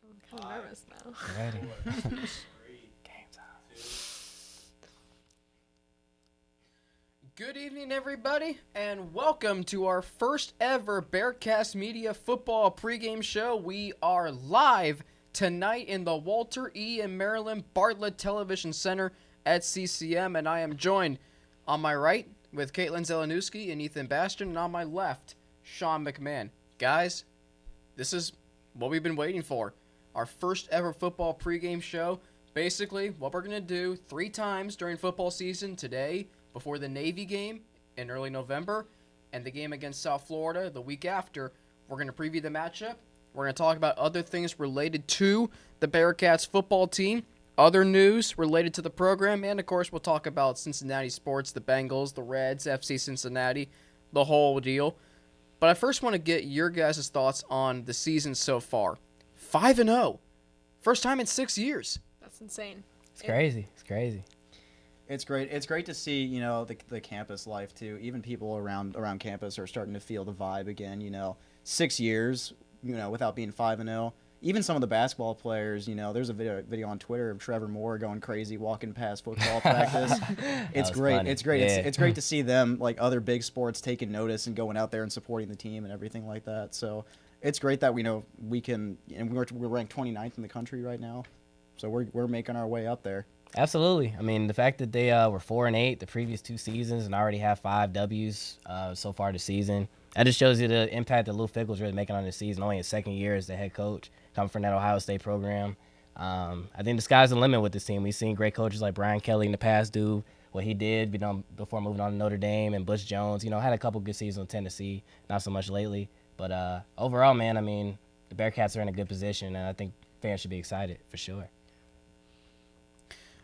I'm kind of nervous now. Ready? Game's on. Good evening, everybody, and welcome to our first ever Bearcast Media football pregame show. We are live tonight in the Walter E. and Maryland Bartlett Television Center at CCM, and I am joined on my right with Caitlin Zelenowski and Ethan Bastion, and on my left, Sean McMahon. Guys, this is what we've been waiting for. Our first ever football pregame show. Basically, what we're going to do 3 times during football season: today, before the Navy game in early November, and the game against South Florida the week after. We're going to preview the matchup. We're going to talk about other things related to the Bearcats football team, other news related to the program, and of course we'll talk about Cincinnati sports, the Bengals, the Reds, FC Cincinnati, the whole deal. But I first want to get your guys' thoughts on the season so far. 5-0. First time in 6 years. That's insane. It's crazy. It's crazy. It's great. It's great to see, the campus life too. Even people around campus are starting to feel the vibe again. 6 years, without being 5-0. Even some of the basketball players, there's a video on Twitter of Trevor Moore going crazy walking past football practice. It's great. Funny. It's great. Yeah. It's great to see them, like other big sports, taking notice and going out there and supporting the team and everything like that. So it's great that we can, and we're ranked 29th in the country right now. So we're making our way up there. Absolutely. I mean, the fact that they were 4-8 the previous 2 seasons and already have 5 W's so far this season, that just shows you the impact that Lou Fickell's really making on this season. Only his second year as the head coach, coming from that Ohio State program. I think the sky's the limit with this team. We've seen great coaches like Brian Kelly in the past do what he did, before moving on to Notre Dame, and Butch Jones. Had a couple good seasons in Tennessee, not so much lately. But overall, man, I mean, the Bearcats are in a good position, and I think fans should be excited for sure.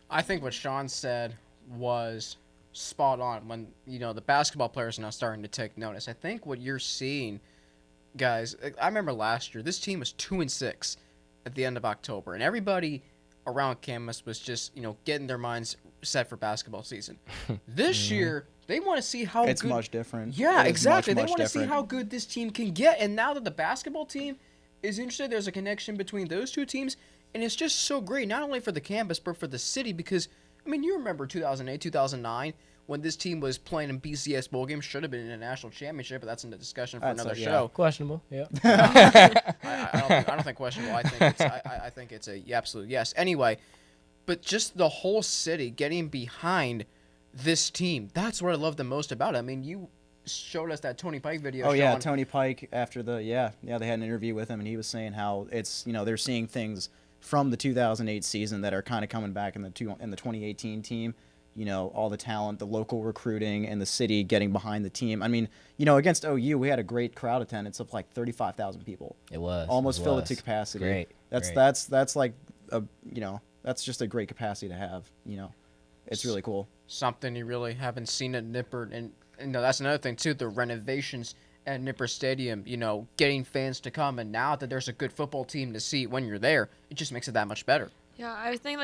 I think what Sean said was spot on when, the basketball players are now starting to take notice. I think what you're seeing, guys, I remember last year, this team was 2-6 at the end of October, and everybody around campus was just, getting their minds set for basketball season. This year, they want to see how It's good. much different. Yeah, It is exactly. much They want to see different. how good this team can get, and now that the basketball team is interested, there's a connection between those two teams. And it's just so great, not only for the campus, but for the city, because, you remember 2008, 2009, when this team was playing in BCS bowl games, should have been in a national championship, but that's in the discussion for another show. Questionable, yeah. I don't think questionable. I think it's a absolute yes. Anyway, but just the whole city getting behind this team, that's what I love the most about it. You showed us that Tony Pike video. Oh, yeah, Sean. Tony Pike after they had an interview with him, and he was saying how it's, they're seeing things from the 2008 season that are kind of coming back in the 2018 team. All the talent, the local recruiting, and the city getting behind the team. Against OU, we had a great crowd attendance of like 35,000 people. It was. Almost filled it to capacity. Great. That's like that's just a great capacity to have. It's really cool. Something you really haven't seen at Nippert, and that's another thing too. The renovations at Nippert Stadium, getting fans to come, and now that there's a good football team to see when you're there, it just makes it that much better. Yeah, I think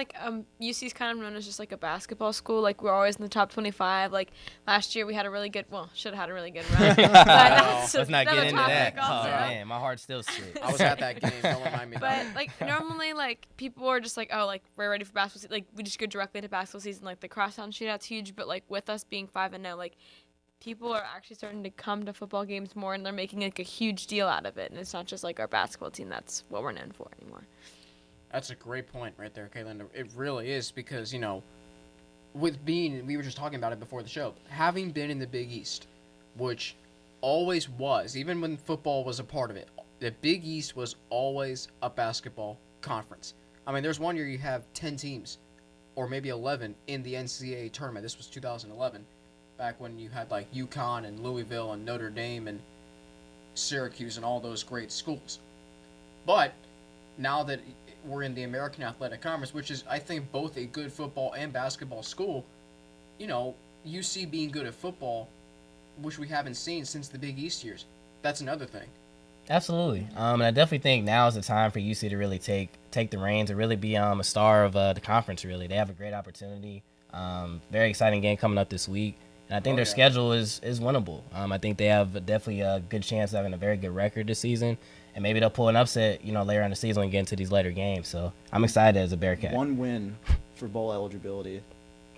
UC's kind of known as just like a basketball school. Like we're always in the top 25. Like last year we had a really good, should have had a really good run. Let's not get into topic that. also. Oh man, my heart's still sick. I was at that game. Don't remind me. But normally people are just we're ready for basketball season. We just go directly into basketball season. Like the crosstown shootout's huge, but with us being 5-0, people are actually starting to come to football games more, and they're making a huge deal out of it. And it's not just our basketball team. That's what we're known for anymore. That's a great point right there, Caitlin. It really is because, we were just talking about it before the show, having been in the Big East, which always was, even when football was a part of it, the Big East was always a basketball conference. There's one year you have 10 teams, or maybe 11, in the NCAA tournament. This was 2011, back when you had UConn and Louisville and Notre Dame and Syracuse and all those great schools. But now that we're in the American Athletic Conference, which is, I think, both a good football and basketball school, UC being good at football, which we haven't seen since the Big East years. That's another thing. Absolutely. And I definitely think now is the time for UC to really take the reins and really be a star of the conference, really. They have a great opportunity. Very exciting game coming up this week. And I think their schedule is winnable. I think they have definitely a good chance of having a very good record this season. and maybe they'll pull an upset, later in the season and get into these later games. So I'm excited as a Bearcat. One win for bowl eligibility.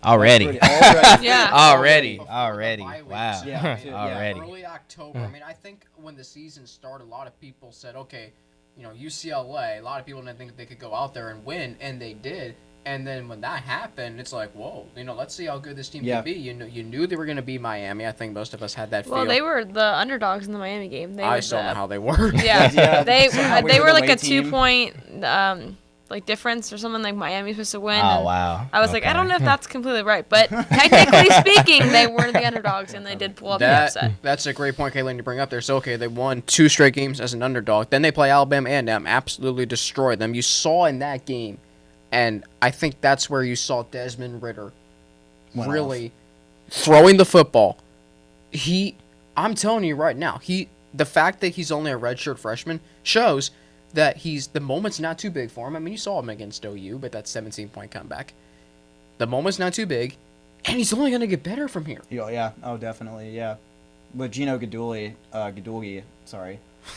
Already. Yeah. Already. Before the bye Wow. weeks. Yeah. Already. Early October. I mean, I think when the season started, a lot of people said, okay, UCLA, a lot of people didn't think they could go out there and win, and they did. And then when that happened, it's like, whoa, let's see how good this team can be. You knew they were going to be Miami. I think most of us had that feel. Well, they were the underdogs in the Miami game. I still know how they were. Yeah, they we were were the like a away team. 2-point difference or something. Like Miami's supposed to win. Oh, and wow. I was like, I Okay. don't know if that's completely right, but technically speaking, they were the underdogs and they did pull up the upset. That's a great point, Kaylin, to bring up there. So, okay, they won 2 straight games as an underdog. Then they play Alabama and absolutely destroyed them. You saw in that game, and I think that's where you saw Desmond Ridder really throwing the football. I'm telling you right now, the fact that he's only a redshirt freshman shows that the moment's not too big for him. I mean, you saw him against OU, but that 17-point comeback. The moment's not too big, and he's only going to get better from here. Yeah. Oh, definitely. Yeah. But Gino Gadulgi,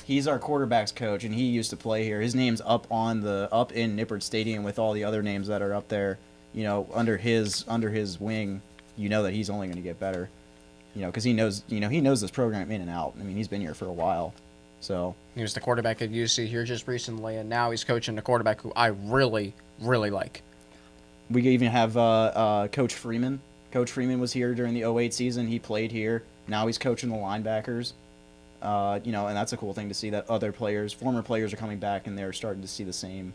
he's our quarterbacks coach, and he used to play here. His name's up in Nippert Stadium with all the other names that are up there. Under his wing, that he's only going to get better. Because he knows this program in and out. I mean, he's been here for a while. So he was the quarterback at UC here just recently, and now he's coaching a quarterback who I really, really like. We even have Coach Freeman. Coach Freeman was here during the 2008 season. He played here. Now he's coaching the linebackers. And that's a cool thing to see that former players are coming back, and they're starting to see the same,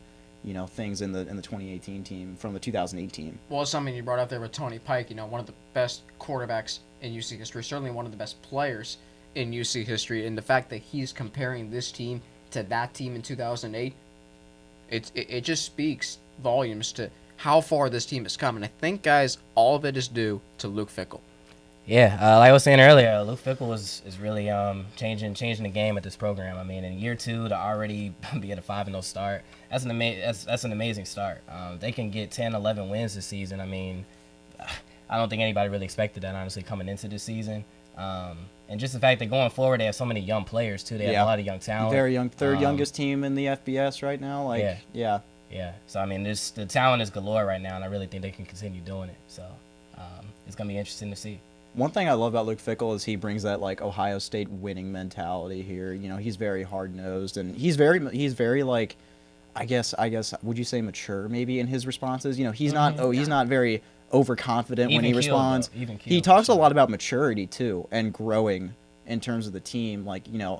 things in the 2018 team from the 2008 team. Well, it's something you brought up there with Tony Pike. One of the best quarterbacks in UC history, certainly one of the best players in UC history, and the fact that he's comparing this team to that team in 2008, it just speaks volumes to how far this team has come. And I think, guys, all of it is due to Luke Fickell. Yeah, like I was saying earlier, Luke Fickell is really changing the game at this program. I mean, in year 2 to already be at a 5-0 start, that's an amazing start. They can get 10, 11 wins this season. I mean, I don't think anybody really expected that, honestly, coming into this season. And just the fact that going forward, they have so many young players, too. They have a lot of young talent. Very young, third youngest team in the FBS right now. Yeah. So, I mean, the talent is galore right now, and I really think they can continue doing it. So, it's going to be interesting to see. One thing I love about Luke Fickell is he brings that Ohio State winning mentality here. He's very hard nosed, and he's very like, I guess would you say mature maybe in his responses? He's not very overconfident when he responds. He talks a lot about maturity too and growing in terms of the team.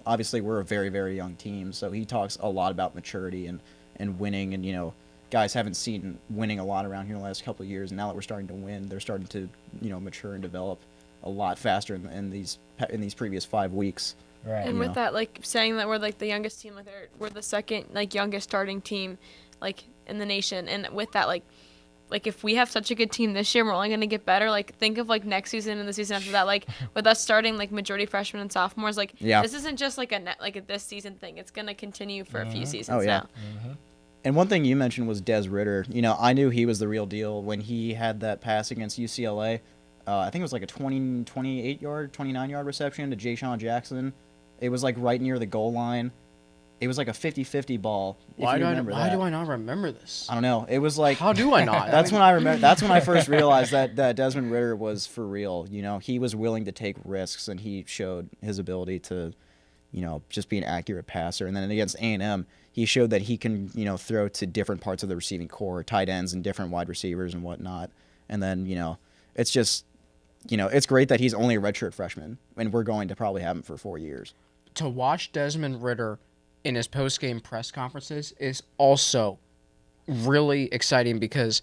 Obviously we're a very, very young team, so he talks a lot about maturity and winning, and guys haven't seen winning a lot around here in the last couple of years, and now that we're starting to win, they're starting to mature and develop a lot faster in these previous 5 weeks. Right. And with that, saying that we're the youngest team, we're the second youngest starting team in the nation, and with that if we have such a good team this year, we're only going to get better. Think of next season and the season after that. With us starting majority freshmen and sophomores. This isn't just a this season thing. It's going to continue for a few seasons now. Mm-hmm. And one thing you mentioned was Des Ridder. I knew he was the real deal when he had that pass against UCLA. I think it was a 29-yard reception to Ja'Shawn Jackson. It was right near the goal line. It was a 50-50 ball. Why do I not remember this? I don't know. It was how do I not? That's when I remember. That's when I first realized that Desmond Ridder was for real. He was willing to take risks, and he showed his ability to, just be an accurate passer. And then against A&M, he showed that he can, throw to different parts of the receiving core, tight ends and different wide receivers and whatnot. And then, it's just, it's great that he's only a redshirt freshman, and we're going to probably have him for 4 years. To watch Desmond Ridder in his post-game press conferences is also really exciting because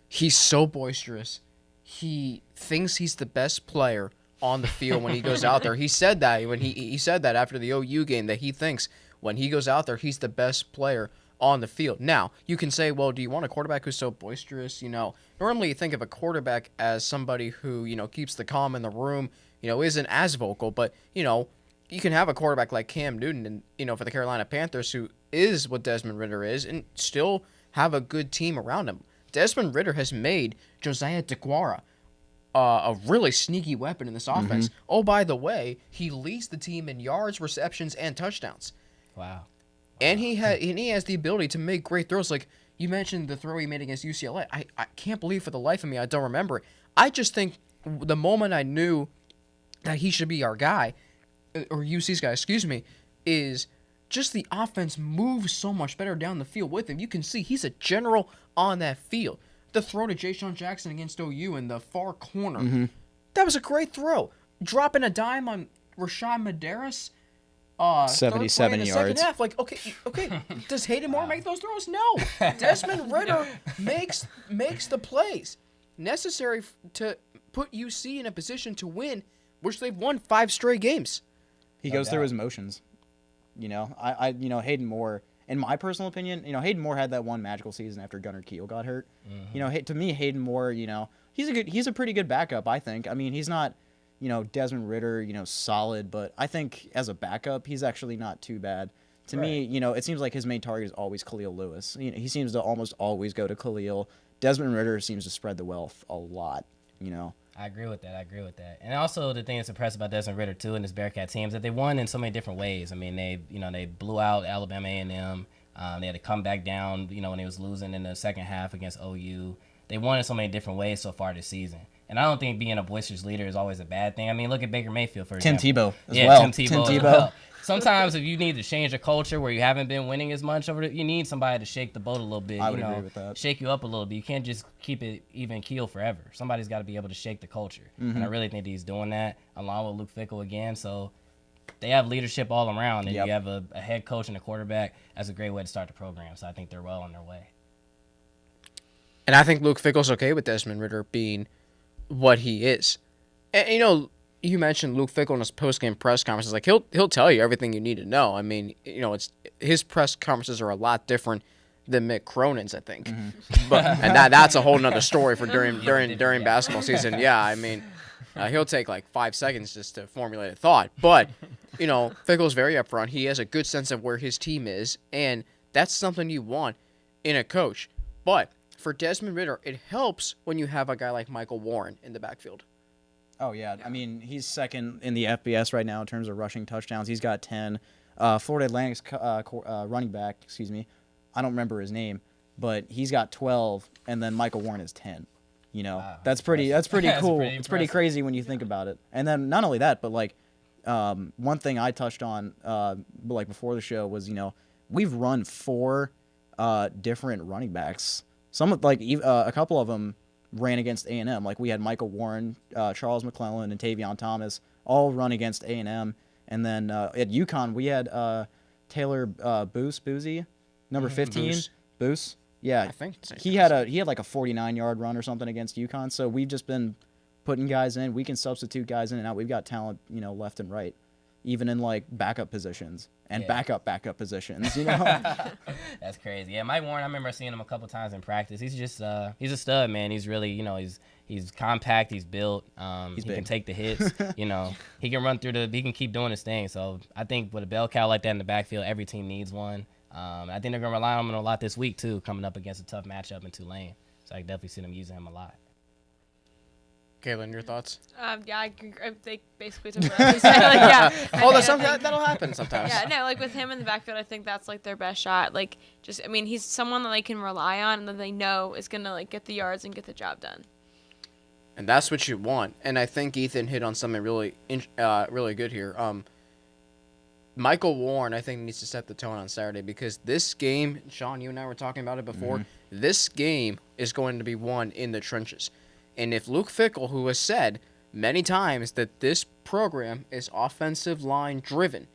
he's so boisterous. He thinks he's the best player on the field when he goes out there. He said that when he said that after the OU game, that he thinks when he goes out there, he's the best player on the field. Now, you can say, well, do you want a quarterback who's so boisterous? Normally you think of a quarterback as somebody who, keeps the calm in the room, isn't as vocal, but, you can have a quarterback like Cam Newton and, for the Carolina Panthers, who is what Desmond Ridder is, and still have a good team around him. Desmond Ridder has made Josiah DeGuara a really sneaky weapon in this offense. Oh, by the way, he leads the team in yards, receptions, and touchdowns. Wow. And he has the ability to make great throws. Like you mentioned the throw he made against UCLA. I can't believe for the life of me I don't remember it. I just think the moment I knew that he should be our guy, or UC's guy, excuse me, is just the offense moves so much better down the field with him. You can see he's a general on that field. The throw to Ja'Shawn Jackson against OU in the far corner. That was a great throw. Dropping a dime on Rashad Medeiros. 77 yards. Second half. Like, okay. Does Hayden Moore make those throws? No. Desmond Ridder makes the plays necessary to put UC in a position to win, which they've won 5 straight games. He goes through his motions. Hayden Moore, in my personal opinion, Hayden Moore had that one magical season after Gunnar Kiel got hurt. To me, Hayden Moore, he's a pretty good backup, I think. I mean, he's not, Desmond Ridder, solid, but I think as a backup, he's actually not too bad. To me, it seems like his main target is always Khalil Lewis. He seems to almost always go to Khalil. Desmond Ridder seems to spread the wealth a lot, I agree with that. And also the thing that's impressive about Desmond Ridder too and this Bearcat team is that they won in so many different ways. I mean, they blew out Alabama A&M. They had to come back down, when they was losing in the second half against OU. They won in so many different ways so far this season. And I don't think being a boisterous leader is always a bad thing. I mean, look at Baker Mayfield, for Tim example. Tebow as well. Tim Tebow as well. Sometimes if you need to change a culture where you haven't been winning as much you need somebody to shake the boat a little bit. I would agree with that. Shake you up a little bit. You can't just keep it even keel forever. Somebody's got to be able to shake the culture. And I really think he's doing that along with Luke Fickell again. So they have leadership all around. And you have a head coach and a quarterback. That's a great way to start the program. So I think they're well on their way. And I think Luke Fickell's okay with Desmond Ridder being what he is. And, you mentioned Luke Fickell in his post-game press conferences. Like he'll tell you everything you need to know. I mean, it's his press conferences are a lot different than Mick Cronin's, I think. But and that's a whole nother story for during basketball season. Yeah, I mean, he'll take like 5 seconds just to formulate a thought. But Fickell's very upfront. He has a good sense of where his team is, and that's something you want in a coach. But for Desmond Ridder, it helps when you have a guy like Michael Warren in the backfield. Oh, yeah. I mean, he's second in the FBS right now in terms of rushing touchdowns. He's got 10. Florida Atlantic's running back, I don't remember his name, but he's got 12, and then Michael Warren is 10. Wow, that's pretty cool. Pretty it's pretty crazy when you think about it. And then not only that, but one thing I touched on before the show was, we've run 4 different running backs. Some a couple of them ran against A&M. Like we had Michael Warren, Charles McClellan, and Tavion Thomas all run against A&M. And then at UConn, we had Taylor Boozy, number 15. Boose. Yeah, I think he had like a 49-yard run or something against UConn. So we've just been putting guys in. We can substitute guys in and out. We've got talent, left and right, even in like backup positions and backup positions. That's crazy. Yeah, Mike Warren, I remember seeing him a couple times in practice. He's just he's a stud, man. He's really he's compact. He's built. He can take the hits. He can run through he can keep doing his thing. So I think with a bell cow like that in the backfield, every team needs one. I think they're gonna rely on him a lot this week too, coming up against a tough matchup in Tulane. So I can definitely see them using him a lot. Kaylin, your thoughts? Yeah, I they basically took what I was saying. Like, yeah. That'll happen sometimes. Yeah, no, like with him in the backfield, I think that's like their best shot. Like, he's someone that they can rely on and that they know is gonna like get the yards and get the job done. And that's what you want. And I think Ethan hit on something really good here. Michael Warren, I think, needs to set the tone on Saturday because this game, Sean, you and I were talking about it before, this game is going to be won in the trenches. And if Luke Fickell, who has said many times that this program is offensive line driven,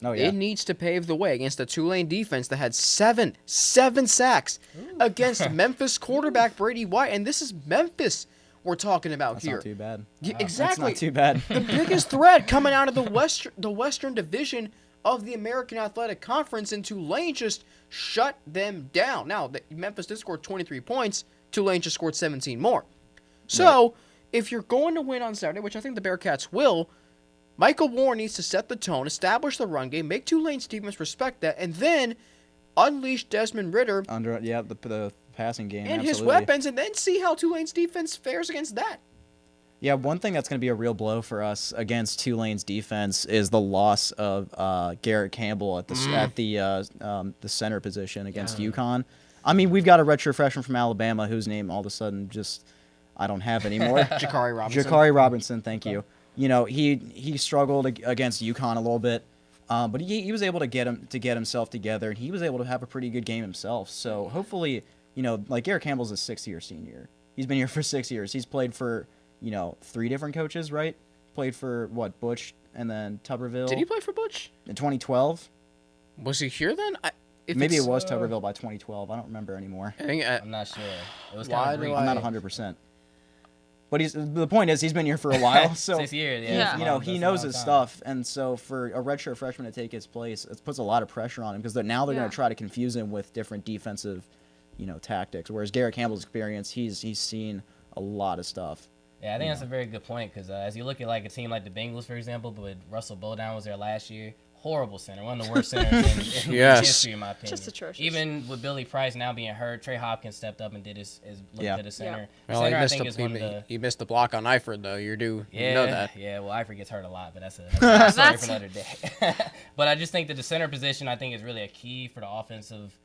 it needs to pave the way against the Tulane defense that had seven sacks against Memphis quarterback Brady White. And this is Memphis we're talking about That's here. Not too bad. Yeah, exactly. That's not too bad. The biggest threat coming out of the Western Division of the American Athletic Conference, and Tulane just shut them down. Now, Memphis did score 23 points. Tulane just scored 17 more. So, if you're going to win on Saturday, which I think the Bearcats will, Michael Warren needs to set the tone, establish the run game, make Tulane's defense respect that, and then unleash Desmond Ridder the passing game and absolutely. his weapons, and then see how Tulane's defense fares against that. Yeah, one thing that's going to be a real blow for us against Tulane's defense is the loss of Garrett Campbell at the center position against UConn. I mean, we've got a redshirt freshman from Alabama whose name all of a sudden just I don't have anymore. Jakari Robinson. Jakari Robinson, thank you. You know, he struggled against UConn a little bit, but he was able to get himself together, and he was able to have a pretty good game himself. So hopefully, you know, like Garrett Campbell's a 6th-year senior. He's been here for 6 years. He's played for 3 different coaches, right? Played for Butch and then Tuberville. Did he play for Butch In 2012? Was he here then? Maybe it was Tuberville by 2012. I don't remember anymore. I'm not sure. It was Why kind of do brief. I'm not 100%. But the point is he's been here for a while, so 6 years. Yeah. you know he knows his stuff, and so for a redshirt freshman to take his place, it puts a lot of pressure on him because now they're going to try to confuse him with different defensive, tactics. Whereas Garrett Campbell's experience, he's seen a lot of stuff. Yeah, I think that's a very good point because as you look at like a team like the Bengals, for example, but Russell Bowdown was there last year. Horrible center, one of the worst centers in history, in my opinion. Just atrocious. Even with Billy Price now being hurt, Trey Hopkins stepped up and did his look at the center. Well, Center, I he think, is one of the. he missed the block on Eifert, though. You know that. Yeah, well, Eifert gets hurt a lot, but that's a story for another day. But I just think that the center position, I think, is really a key for the offensive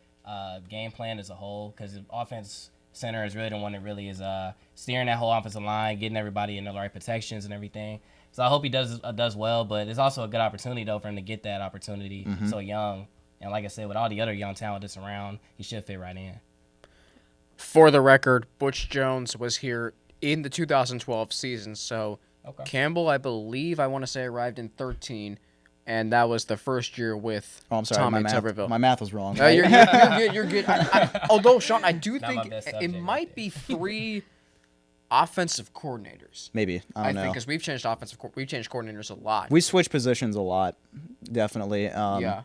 game plan as a whole because the offense center is really the one that really is steering that whole offensive line, getting everybody in the right protections and everything. So I hope he does well, but it's also a good opportunity, though, for him to get that opportunity so young. And like I said, with all the other young talent that's around, he should fit right in. For the record, Butch Jones was here in the 2012 season. So Campbell, I believe, I want to say, arrived in 13, and that was the first year with Oh, I'm sorry, Tommy my Tuberville. math was wrong. No, you're good. You're good. Although, Sean, I do Not my think best it subject might right be 3 offensive coordinators. Maybe I don't know. think because we've changed coordinators a lot. We switch positions a lot, definitely. Yeah.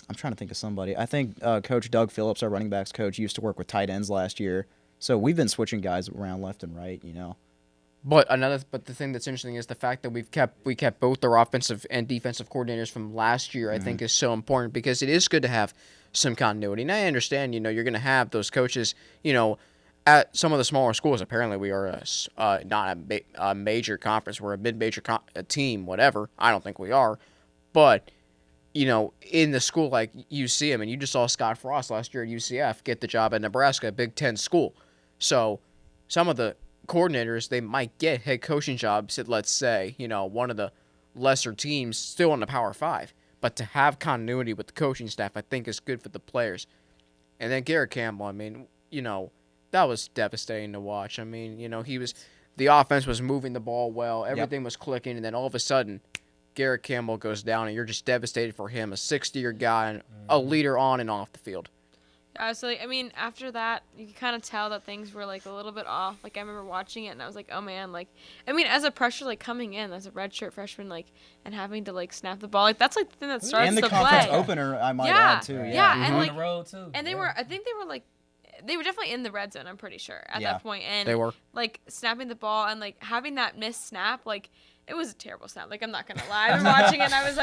I'm trying to think of somebody. I think Coach Doug Phillips, our running backs coach, used to work with tight ends last year. So we've been switching guys around left and right, But the thing that's interesting is the fact that we kept both our offensive and defensive coordinators from last year. I think is so important because it is good to have some continuity. And I understand, you're going to have those coaches, at some of the smaller schools. Apparently, we are not a major conference. We're a mid-major team, whatever. I don't think we are, but in the school like UC, I mean, you just saw Scott Frost last year at UCF get the job at Nebraska, a Big Ten school. So some of the coordinators, they might get head coaching jobs at, let's say, one of the lesser teams still in the Power 5. But to have continuity with the coaching staff, I think is good for the players. And then Garrett Campbell, I mean, that was devastating to watch. I mean, the offense was moving the ball well, everything was clicking, and then all of a sudden, Garrett Campbell goes down, and you're just devastated for him, a 60-year guy, and a leader on and off the field. So, I mean, after that, you could kind of tell that things were, a little bit off. I remember watching it, and I was like, oh, man. As a pressure, coming in as a redshirt freshman, and having to, snap the ball. That's, the thing that starts And the the conference play. opener, I might add, too. Yeah, and, on the road, too. And I think they were definitely in the red zone, I'm pretty sure, at that point. And they were. Snapping the ball and, having that missed snap, it was a terrible snap. I'm not going to lie. I've been watching it, and I was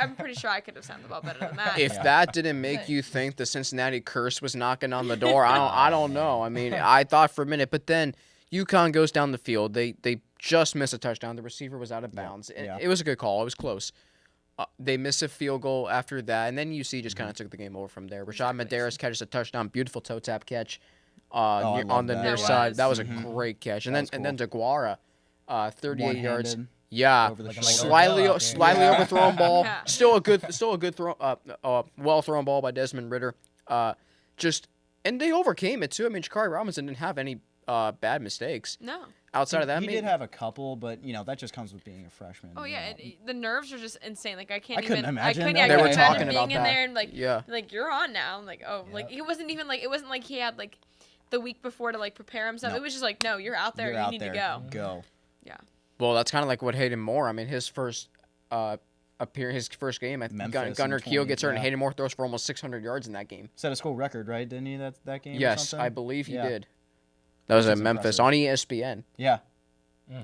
I'm pretty sure I could have snapped the ball better than that. If that didn't make you think the Cincinnati curse was knocking on the door, I don't know. I mean, I thought for a minute, but then UConn goes down the field. They just miss a touchdown. The receiver was out of bounds. It was a good call. It was close. They miss a field goal after that, and then UC just kind of took the game over from there. Rashad Medeiros catches a touchdown, beautiful toe tap catch on the near side. That was a great catch. And then DeGuara, 38 yards. Yeah, slightly overthrown ball. Yeah. Still a good throw. Well thrown ball by Desmond Ridder. And they overcame it too. I mean, Jakari Robinson didn't have any bad mistakes. No. Outside of that, he did have a couple, but that just comes with being a freshman. Oh yeah, the nerves are just insane. I couldn't imagine. They were talking being about in that. there and you're on now. I'm he wasn't even it wasn't like he had the week before to prepare himself. No. It was just no, you're out there. You need to go. Go. Yeah. Well, that's kind of like what Hayden Moore. I mean, his first his first game, Gunnar Keel gets hurt, and Hayden Moore throws for almost 600 yards in that game. Set a school record, right? Didn't he that game? Yes, or something? I believe he did. That was at Memphis on ESPN. Yeah.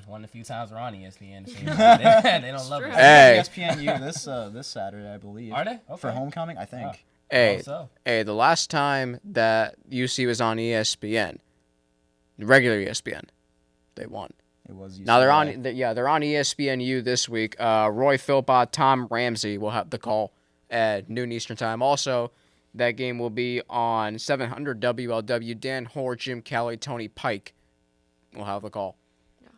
One of the few times we're on ESPN. They don't love it. Hey. ESPNU this Saturday, I believe. Are they? Okay. For homecoming, I think. Hey, the last time that UC was on ESPN, regular ESPN, they won. It was UCLA. Now they're on ESPNU this week. Roy Philpott, Tom Ramsey will have the call at noon Eastern time. Also, that game will be on 700 WLW. Dan Hoare, Jim Kelly, Tony Pike will have the call. Yeah.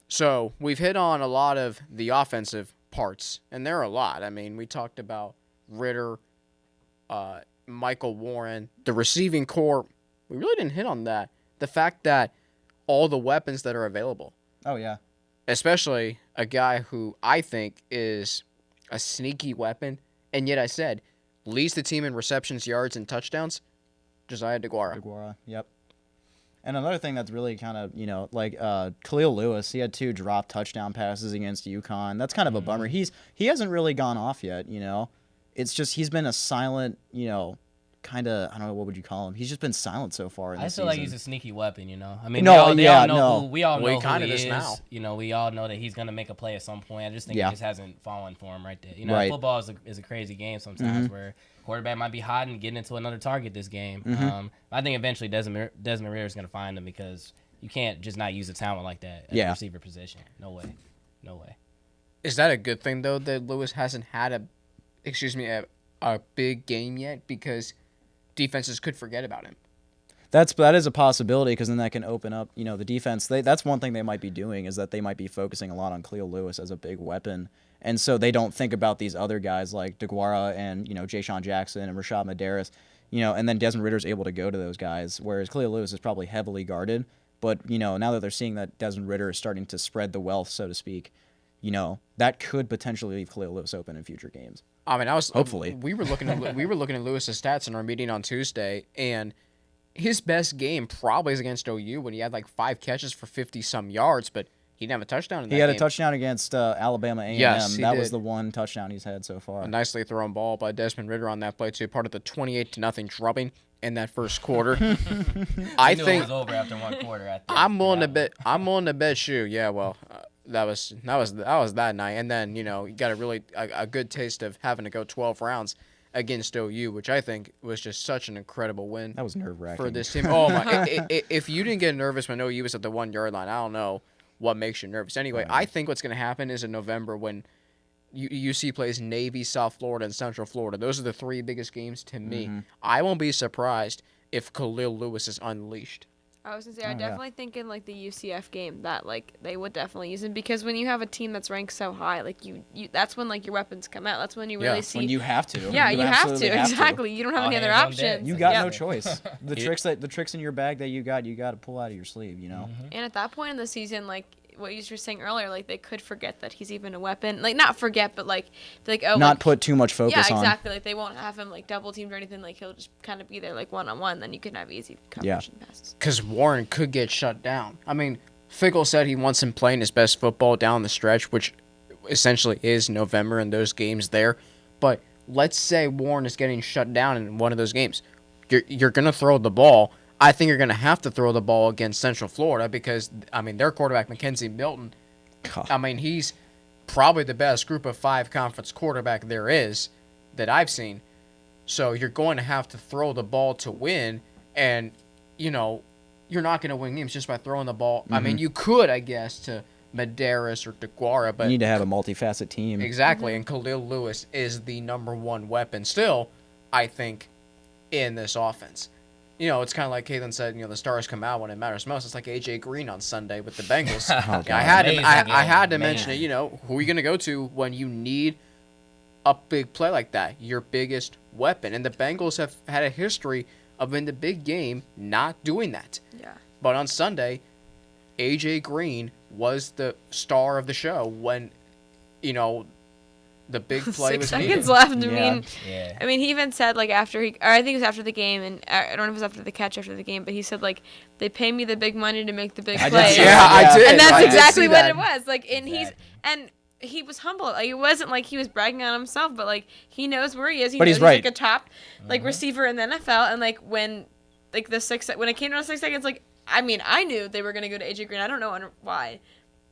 So we've hit on a lot of the offensive parts, and there are a lot. I mean, we talked about Ritter, Michael Warren, the receiving core. We really didn't hit on that. The fact that all the weapons that are available. Oh, yeah. Especially a guy who I think is a sneaky weapon, and yet I said leads the team in receptions, yards, and touchdowns. Josiah DeGuara. Yep. And another thing that's really kind of, like Khalil Lewis, he had 2 drop touchdown passes against UConn. That's kind of a bummer. He hasn't really gone off yet, It's just he's been a silent, kind of, I don't know, what would you call him? He's just been silent so far in the season. I feel like he's a sneaky weapon, I mean, No, we all know Well, who he kinda he is is. now. We all know that he's going to make a play at some point. I just think Yeah. it just hasn't fallen for him right there. Right. Football is a crazy game sometimes where quarterback might be hot and getting into another target this game. I think eventually Desmond Ridder is going to find him because you can't just not use a talent like that at the receiver position. No way. Is that a good thing, though, that Lewis hasn't had a big game yet? Because defenses could forget about him. That is a possibility because then that can open up, the defense. That's one thing they might be doing is that they might be focusing a lot on Khalil Lewis as a big weapon. And so they don't think about these other guys like DeGuara and, Ja'Shawn Jackson and Rashad Medeiros, and then Desmond Ridder's able to go to those guys, whereas Khalil Lewis is probably heavily guarded. But, now that they're seeing that Desmond Ridder is starting to spread the wealth, so to speak, that could potentially leave Khalil Lewis open in future games. I mean, hopefully we were looking at Lewis's stats in our meeting on Tuesday, and his best game probably is against OU when he had like 5 catches for 50-some yards, but he didn't have a touchdown in that game. He had a touchdown against Alabama A&M. Yes, he that did. was the one touchdown he's had so far. A nicely thrown ball by Desmond Ridder on that play too, part of the 28-0 drubbing in that first quarter. I knew think it was over after one quarter. I think. I'm willing to bet shoe. Yeah, well, that was that night, and then you got a good taste of having to go 12 rounds against OU, which I think was just such an incredible win. That was nerve-wracking for this team. Oh my! If you didn't get nervous when OU was at the 1-yard line, I don't know what makes you nervous. Anyway, I think what's going to happen is in November when UC plays Navy, South Florida, and Central Florida. Those are the 3 biggest games to me. I won't be surprised if Khalil Lewis is unleashed. I was gonna say, I definitely think in like the UCF game that like they would definitely use him because when you have a team that's ranked so high, like you that's when like your weapons come out. That's when you really see. When you have to. Yeah, you have to. absolutely have to. Exactly. You don't have any other hands on deck. options. You got Yeah. no choice. The tricks in your bag that you got to pull out of your sleeve. And at that point in the season, like what you were saying earlier, like they could forget that he's even a weapon. Like not forget, but like oh, not like, put too much focus yeah, on. exactly. Like they won't have him like double teamed or anything. Like he'll just kind of be there like 1-on-1. Then you can have easy coverage and passes. Because Warren could get shut down. I mean, Fickle said he wants him playing his best football down the stretch, which essentially is November and those games there. But let's say Warren is getting shut down in one of those games. You're going to throw the ball. I think you're going to have to throw the ball against Central Florida because, I mean, their quarterback, Mackenzie Milton, I mean, he's probably the best group of 5 conference quarterback there is that I've seen. So you're going to have to throw the ball to win, and, you're not going to win games just by throwing the ball. I mean, you could, I guess, to Medeiros or DeGuara, but You need to have a multifaceted team. exactly, and Khalil Lewis is the number 1 weapon still, I think, in this offense. It's kind of like Caitlin said, the stars come out when it matters most. It's like A.J. Green on Sunday with the Bengals. God. I had to Man. mention it, who are you going to go to when you need a big play like that? Your biggest weapon. And the Bengals have had a history of in the big game not doing that. Yeah. But on Sunday, A.J. Green was the star of the show when, the big play 6 was seconds needed. left. Yeah. I mean, he even said like after or I think it was after the game, and I don't know if it was after the catch after the game, but he said like they pay me the big money to make the big I did play. see Yeah, I did. And that's I did exactly see what that. it was. Like, and Exactly. he was humble. Like it wasn't like he was bragging on himself, but like he knows where he is. He But knows he's right. like a top like receiver in the NFL, and like when like when it came down to 6 seconds, like I mean I knew they were gonna go to AJ Green. I don't know why.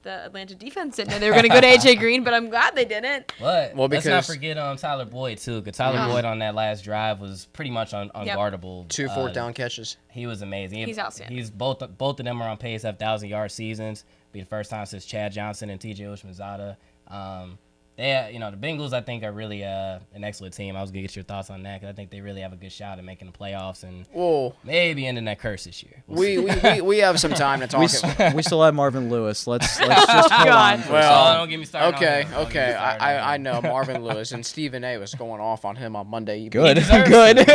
the Atlanta defense didn't know they were going to go to A.J. Green, but I'm glad they didn't. But Well, let's not because- forget Tyler Boyd, too, because Tyler Boyd on that last drive was pretty much unguardable. 2 4th down catches. He was amazing. He's outstanding. He's both of them are on pace to have 1,000-yard seasons. Be the first time since Chad Johnson and T.J. Ushmanzada. The Bengals, I think, are really an excellent team. I was going to get your thoughts on that because I think they really have a good shot at making the playoffs and maybe ending that curse this year. We have some time to talk. We still have Marvin Lewis. Let's just hold God. on. For Well, don't get me started. Okay. I know Marvin Lewis and Stephen A. was going off on him on Monday. Good. deserves Good.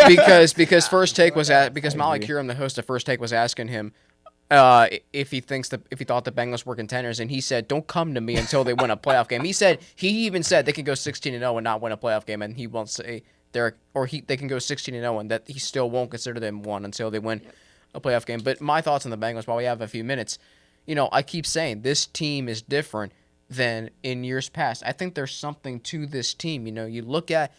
because First Take was Molly Curum, the host of First Take, was asking him if he thought the Bengals were contenders, and he said, "Don't come to me until they win a playoff game." He even said they could go 16-0 and not win a playoff game, and he won't say they can go 16-0 and that he still won't consider them one until they win a playoff game. But my thoughts on the Bengals, while we have a few minutes, I keep saying this team is different than in years past. I think there's something to this team. You look at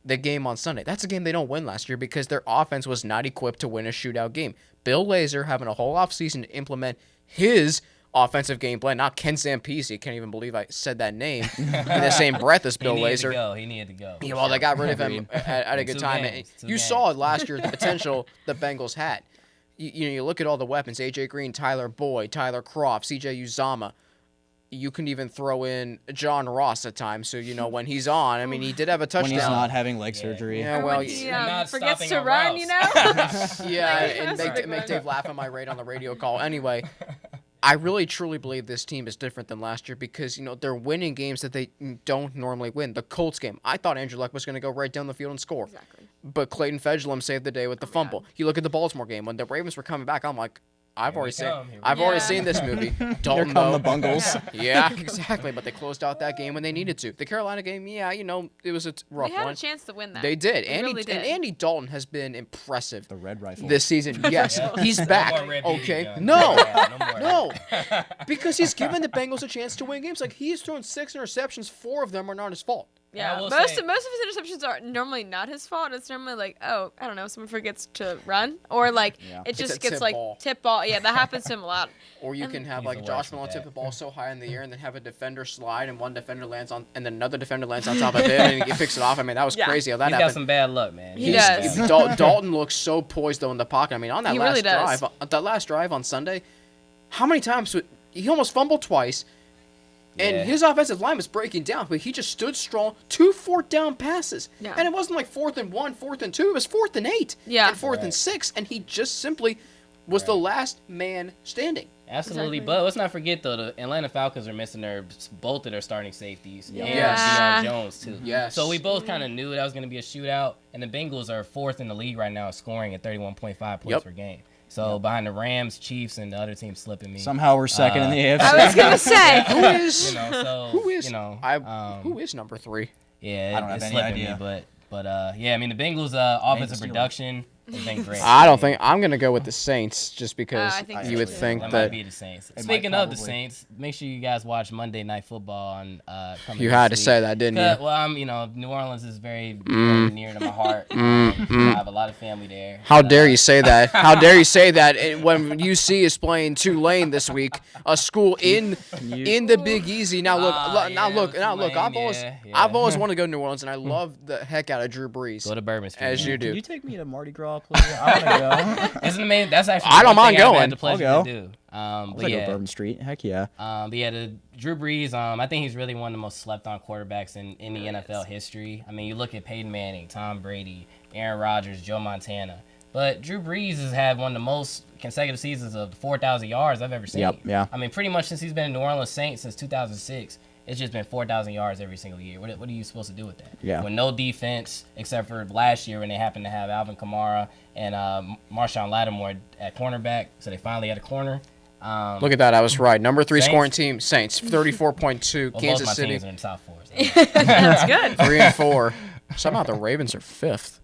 the game on Sunday. That's a game they don't win last year because their offense was not equipped to win a shootout game. Bill Lazor having a whole offseason to implement his offensive game plan. Not Ken Zampese. I can't even believe I said that name in the same breath as Bill Lazor. He needed to go. Yeah, well, they got rid of him at a good time. You saw last year the potential the Bengals had. You look at all the weapons: A.J. Green, Tyler Boyd, Tyler Kroft, C.J. Uzama. You can even throw in John Ross at times. So, when he's on, I mean, he did have a touchdown. When he's not having leg surgery. Yeah, Or well, when he not forgets stopping to on run, routes. yeah, Like, and that's make right. Dave laugh at my rate on the radio call. Anyway, I really, truly believe this team is different than last year because, they're winning games that they don't normally win. The Colts game, I thought Andrew Luck was going to go right down the field and score. Exactly. But Clayton Fedulum saved the day with the fumble. You look at the Baltimore game. When the Ravens were coming back, I'm like, I've already seen this movie. Here Dalton, come though. the Bungles. Yeah, exactly. But they closed out that game when they needed to. The Carolina game, it was a rough They had one. a chance to win that. They did. They really did. And Andy Dalton has been impressive The red rifle. this season. Yes, he's No back. more red BB Okay, guns. no, more. no, because he's given the Bengals a chance to win games. Like he's thrown 6 interceptions, 4 of them are not his fault. Yeah, I will most say- of his interceptions are normally not his fault. It's normally like, I don't know, someone forgets to run, or like Yeah. it It's a just gets tip like ball. tip ball. Yeah, that happens to him a lot. Or you can have He's like the Josh worst Malone with tip that. the ball so high in the air and then have a defender slide and one defender lands on and then another defender lands on top of him and he picks it off. I mean, that was Yeah. crazy how that He's got happened. some bad luck, man. He does. Dalton looks so poised though in the pocket. I mean, on that He last really does. drive, that last drive on Sunday, how many times he almost fumbled twice, and Yeah. his offensive line was breaking down, but he just stood strong. 2 4th down passes, Yeah. and it wasn't like 4th and 1, 4th and 2. It was 4th and 8, Yeah. and 4th and Right. 6, and he just simply was the last man standing. Absolutely, Exactly. but let's not forget though the Atlanta Falcons are missing both of their starting safeties and Yes. Deion Jones too. Yes. So we both kind of knew that was going to be a shootout, and the Bengals are 4th in the league right now, scoring at 31.5 points Yep. per game. So behind the Rams, Chiefs, and the other team slipping me. Somehow we're second in the AFC. I was gonna say. Who is? Who is Who is number 3? Yeah, I don't have it's any slipping idea. me, but yeah, I mean the Bengals' offensive Steelers. production has been great. I don't think I'm gonna go with the Saints just because I think you would so, too. think that that might be the Saints. might Speaking of the probably. Saints, make sure you guys watch Monday Night Football on. Coming you this had to week. say that, didn't you? Well, I'm, New Orleans is very near to my heart. I have a lot of family there. How dare you say that? How dare you say that? And when UC is playing Tulane this week, a school in the Big Easy. Now look, Tulane, I've always wanted to go to New Orleans, and I love the heck out of Drew Brees. Go to Bourbon Street. As you Can do. you take me to Mardi Gras, please? I want to go. Isn't it amazing? That's actually I don't one mind thing I've going. had the pleasure I'll to do. I'll But go to yeah, Bourbon Street. Heck yeah. the Drew Brees. I think he's really one of the most slept-on quarterbacks in the Really NFL is. history. I mean, you look at Peyton Manning, Tom Brady, Aaron Rodgers, Joe Montana, but Drew Brees has had one of the most consecutive seasons of 4,000 yards I've ever seen. Yep, yeah. I mean, pretty much since he's been in New Orleans Saints since 2006. It's just been 4,000 yards every single year. What are you supposed to do with that? Yeah. With no defense, except for last year when they happened to have Alvin Kamara and Marshawn Lattimore at cornerback, so they finally had a corner. Look at that, I was right. Number 3 Saints? scoring team, Saints, 34.2. Well, Kansas both my City, teams are in the top four. So. That's good. 3 and 4. Somehow the Ravens are 5th.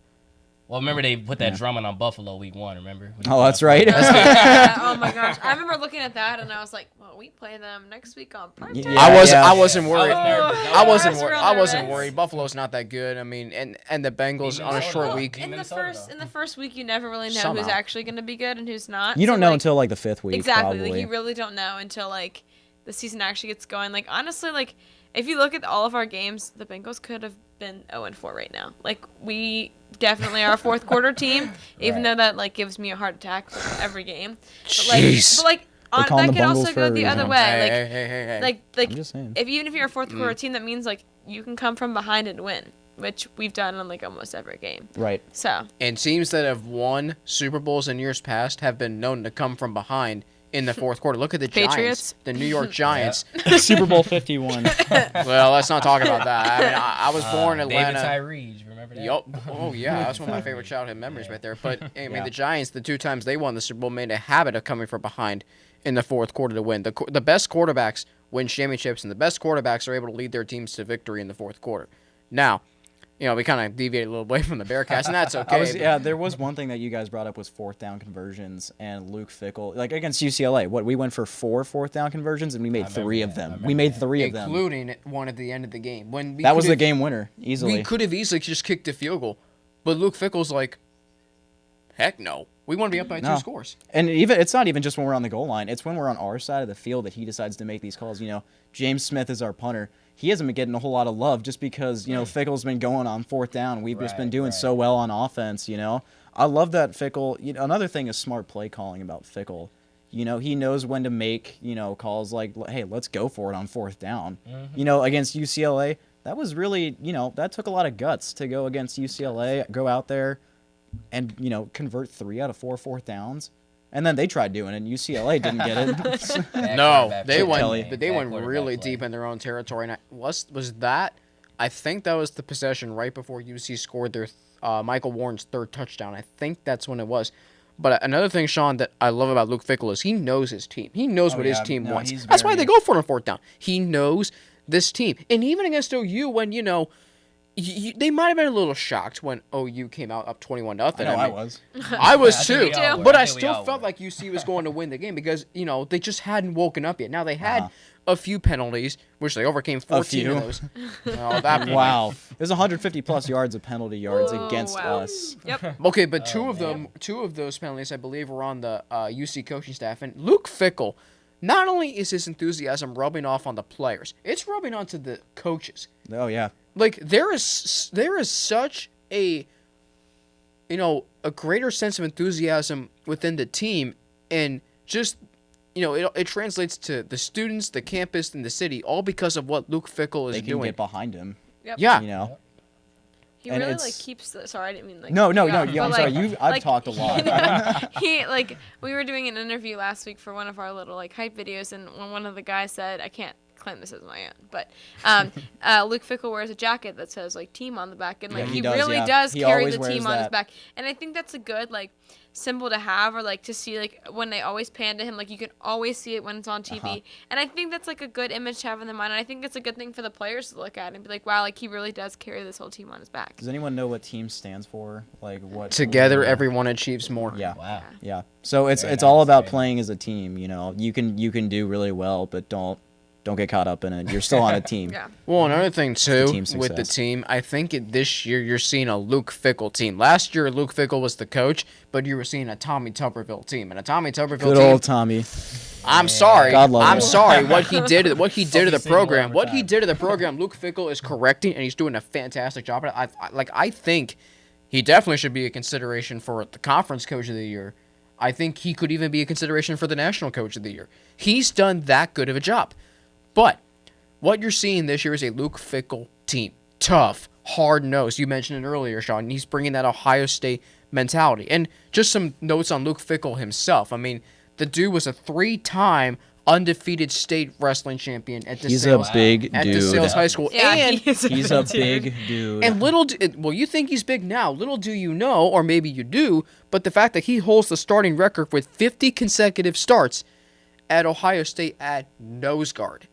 Well, remember they put that drumming on Buffalo week 1, remember? Oh, that's right. Yeah, oh my gosh, I remember looking at that and I was like, well, we play them next week on prime time. Yeah. I wasn't worried. I was nervous. I wasn't nervous. worried. Buffalo's not that good. I mean, and the Bengals Even on a Minnesota. short Well, week. In the Minnesota, first though. in the first week, you never really know Somehow. who's actually going to be good and who's not. You don't So, know like, until like the 5th week. exactly. Probably. Like you really don't know until like the season actually gets going. Like, honestly, like, if you look at all of our games, the Bengals could have been 0-4 right now. Like, we definitely are a fourth quarter team, even though that, like, gives me a heart attack every game. Jeez. But, like They call them that the can Bungles also for a go the other reason. way. Hey. Like I'm just saying. even if you're a fourth quarter team, that means, like, you can come from behind and win, which we've done on, like, almost every game. Right. So, And teams that have won Super Bowls in years past have been known to come from behind in the fourth quarter. Look at the Giants, Patriots. the New York Giants. Super Bowl 51. Well, let's not talk about that. I mean, I was born in David Atlanta. Tyree, remember that? Yup. Oh yeah, that's one of my favorite childhood memories right there. But I mean, the Giants, the 2 times they won the Super Bowl, made a habit of coming from behind in the fourth quarter to win. The best quarterbacks win championships, and the best quarterbacks are able to lead their teams to victory in the fourth quarter. Now, you know, we kind of deviated a little away from the Bearcats, and that's okay. There was one thing that you guys brought up was fourth down conversions and Luke Fickell. Like against UCLA, we went for 4 fourth down conversions and we made 3 of them. We made 3 of them. Including one at the end of the game. That was the game winner, easily. We could have easily just kicked a field goal, but Luke Fickell's like, heck no. We want to be up by 2 scores. And even it's not even just when we're on the goal line. It's when we're on our side of the field that he decides to make these calls. You know, James Smith is our punter. He hasn't been getting a whole lot of love just because, you know, Fickell's been going on fourth down. We've just been doing so well on offense, you know. I love that Fickell. You know, another thing is smart play calling about Fickell. You know, he knows when to make, you know, calls like, hey, let's go for it on fourth down. You know, against UCLA, that was really, you know, that took a lot of guts to go against UCLA, go out there and, you know, convert 3 out of 4 fourth downs. And then they tried doing it, and UCLA didn't get it. No, they Kelly. went really deep in their own territory. And was that? I think that was the possession right before UC scored their Michael Warren's 3rd touchdown. I think that's when it was. But another thing, Sean, that I love about Luke Fickell is he knows his team. He knows what his team wants. That's why they go for it on fourth down. He knows this team. And even against OU, when, you know, they might have been a little shocked when OU came out up 21-0. I was. I was too. all were. But I I think we still all felt were. like UC was going to win the game because, you know, they just hadn't woken up yet. Now they had a few penalties, which they overcame 14 of those. At that point. Wow. There's 150-plus yards of penalty yards Oh, against wow. us. Yep. Okay, but two of those penalties, I believe, were on the UC coaching staff. And Luke Fickell, not only is his enthusiasm rubbing off on the players, it's rubbing onto the coaches. Oh, yeah. Like, there is such a, you know, a greater sense of enthusiasm within the team, and just, you know, it translates to the students, the campus, and the city, all because of what Luke Fickell is They can doing. get behind him, Yep. Yeah. you know. He And really, it's- like, keeps the... Sorry, I didn't mean, like... No, cut you off, I'm but, sorry. like, I've talked a lot. He, like, we were doing an interview last week for one of our little, like, hype videos, and when one of the guys said, I can't claim this as my own, but Luke Fickell wears a jacket that says, like, team on the back, and, like, Yeah, he does, really yeah. does He carry always the team wears on his that. back. And I think that's a good, like, symbol to have, or, like, to see, like, when they always pan to him, like, you can always see it when it's on TV. And I think that's, like, a good image to have in their mind, and I think it's a good thing for the players to look at and be like, wow, like, he really does carry this whole team on his back. Does anyone know what team stands for? Like what? Together, everyone achieves more. Yeah. Wow. Yeah. So it's Very all nice, about very playing as a team. You know, you can do really well, but don't get caught up in it. You're still on a team. Yeah. Well, another thing, too, team with the success. team, I think this year you're seeing a Luke Fickell team. Last year, Luke Fickell was the coach, but you were seeing a Tommy Tuberville team. And a Tommy Tuberville Good team... old Tommy. I'm sorry. God love I'm him. sorry. What he did to the single program. every What he time. did to the program. Luke Fickell is correcting, and he's doing a fantastic job. I think he definitely should be a consideration for the conference coach of the year. I think he could even be a consideration for the national coach of the year. He's done that good of a job. But what you're seeing this year is a Luke Fickell team. Tough, hard-nosed. You mentioned it earlier, Sean. He's bringing that Ohio State mentality. And just some notes on Luke Fickell himself. I mean, the dude was a 3-time undefeated state wrestling champion at He's a DeSales, big at dude. DeSales High School. Yeah, And He's a big dude. and well, you think he's big now. Little do you know, or maybe you do, but the fact that he holds the starting record with 50 consecutive starts at Ohio State at nose guard.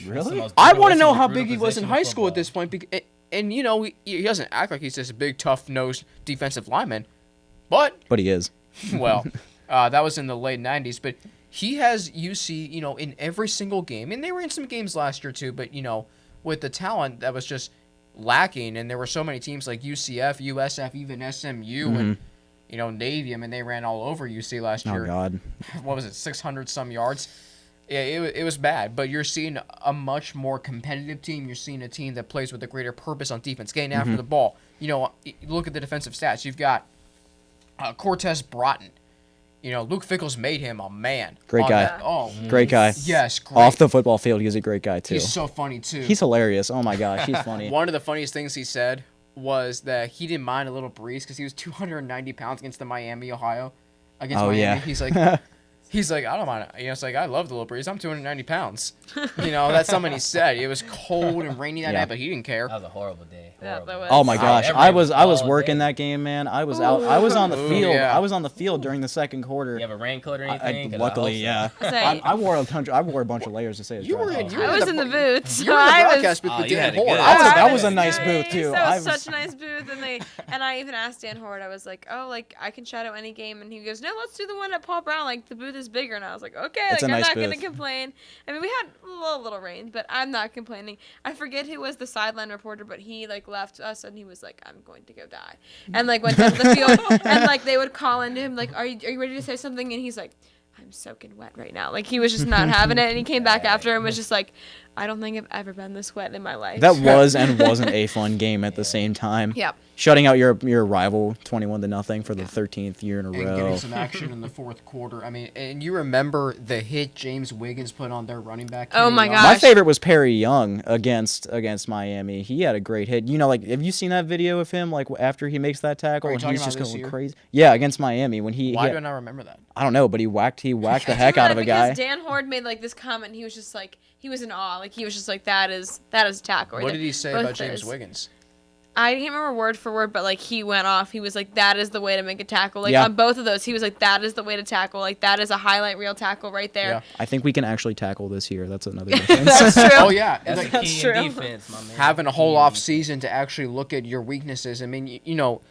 Really? I want to know how big he was in high school at this point. And you know, he doesn't act like he's this big, tough-nosed defensive lineman. But, But he is. well, that was in the late 90s. But he has UC, you know, in every single game. And they were in some games last year, too. But, you know, with the talent that was just lacking. And there were so many teams like UCF, USF, even SMU, and, you know, Navy. I mean, they ran all over UC last Oh year. God. What was it, 600-some yards? Yeah, it was bad, but you're seeing a much more competitive team. You're seeing a team that plays with a greater purpose on defense, getting after the ball. You know, look at the defensive stats. You've got Cortez Broughton. You know, Luke Fickles made him a man. Great guy. Great guy. Yes, great. Off the football field, he's a great guy, too. He's so funny, too. He's hilarious. Oh, my gosh, he's funny. One of the funniest things he said was that he didn't mind a little breeze because he was 290 pounds against the Miami, Ohio. Against Miami. Yeah. He's like, I don't mind. You know, it's like, I love the little breeze. I'm 290 pounds. You know, that's something he said. It was cold and rainy that night, but he didn't care. That was a horrible day. Yeah, that was. Oh my gosh, Every I was working day. that game, man. I was out. I was on the field. yeah. I was on the field during the second quarter. You have a raincoat or anything? 'Cause I Luckily, hope so. yeah. Say, I wore a bunch of layers to say it's You dry. were in. You I were was in the booth. So You were in the I was. broadcast booth with you Dan had a Horde. good- That was a nice. nice booth, too. That I was was- such a nice booth, and I even asked Dan Horde. I was like, "Oh, like I can shadow any game," and he goes, "No, let's do the one at Paul Brown. Like the booth is bigger." And I was like, "Okay, It's like a I'm nice not gonna booth. complain." I mean, we had a little rain, but I'm not complaining. I forget who was the sideline reporter, but he like left us and he was like, "I'm going to go die," and like went down to the field, and like they would call into him like, "Are you ready to say something?" And he's like, "I'm soaking wet right now." Like he was just not having it, and he came back after and was just like, "I don't think I've ever been this wet in my life." That was and wasn't a fun game at the same time. Yep. Shutting out your rival 21-0 for the 13th year in a And row. getting some action in the fourth quarter. I mean, and you remember the hit James Wiggins put on their running back? Oh my Kenny gosh. My favorite was Perry Young against Miami. He had a great hit. You know, like, have you seen that video of him, like, after he makes that tackle Are you and talking he's just about this going year? crazy? Yeah, against Miami when he. Why he- do I not remember that? I don't know, but he whacked the heck out of a guy. Because Dan Horde made like this comment, and he was just like, he was in awe. Like he was just like, that is a tackle. right What there." did he say Both about James those. Wiggins? I can't remember word for word, but like he went off. He was like, that is the way to make a tackle. Like Yeah. on both of those, he was like, that is the way to tackle. Like that is a highlight reel tackle right there. Yeah. I think we can actually tackle this year. That's another difference. That's true. Oh yeah, That's like, the That's key true. in defense, my man. having a whole Key in off defense. season to actually look at your weaknesses. I mean, you know,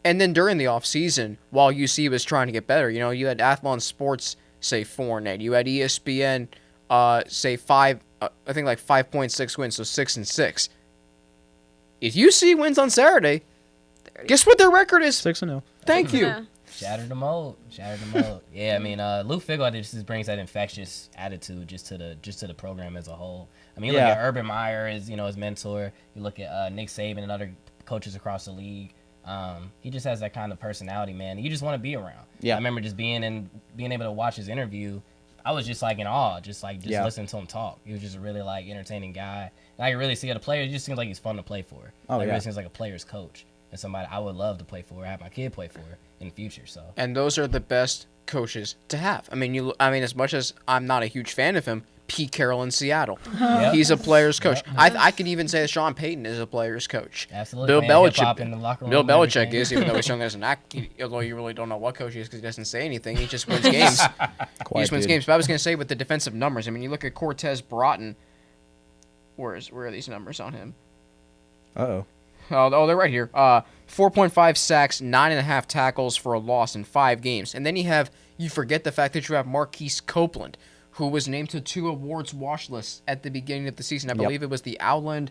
and then during the off season, while UC was trying to get better, you know, you had Athlon Sports say 4-8. You had ESPN say 5. I think like 5.6 wins, so 6-6. If UC wins on Saturday, guess what their record is? 6-0. Thank you. Yeah. Shattered the mold. Yeah, I mean, Luke Fickle just brings that infectious attitude just to the program as a whole. I mean, you look Yeah. at Urban Meyer as his mentor. You look at Nick Saban and other coaches across the league. He just has that kind of personality, man. You just want to be around. Yeah. I remember just being able to watch his interview. I was just like in awe, just Yeah. listening to him talk. He was just a really like entertaining guy. And I can really see the player. It just seems like he's fun to play for. Oh, Like, yeah. really seems like a player's coach and somebody I would love to play for. Have my kid play for in the future. So And those are the best coaches to have. I mean, as much as I'm not a huge fan of him, Pete Carroll in Seattle, Yep. he's a player's coach. Yep. I could even say that Sean Payton is a player's coach. absolutely, Bill playing hip-hop Belichick. in the locker room Bill and Belichick everything. is, even though he's young as an act, although you really don't know what coach he is because he doesn't say anything. He just wins games. He Quiet just wins dude. games. But I was going to say with the defensive numbers, I mean, you look at Cortez Broughton. Where are these numbers on him? Uh-oh. Oh, they're right here. 4.5 sacks, 9.5 tackles for a loss in 5 games. And then you forget the fact that you have Marquise Copeland, who was named to 2 awards watch lists at the beginning of the season. I believe it was the Outland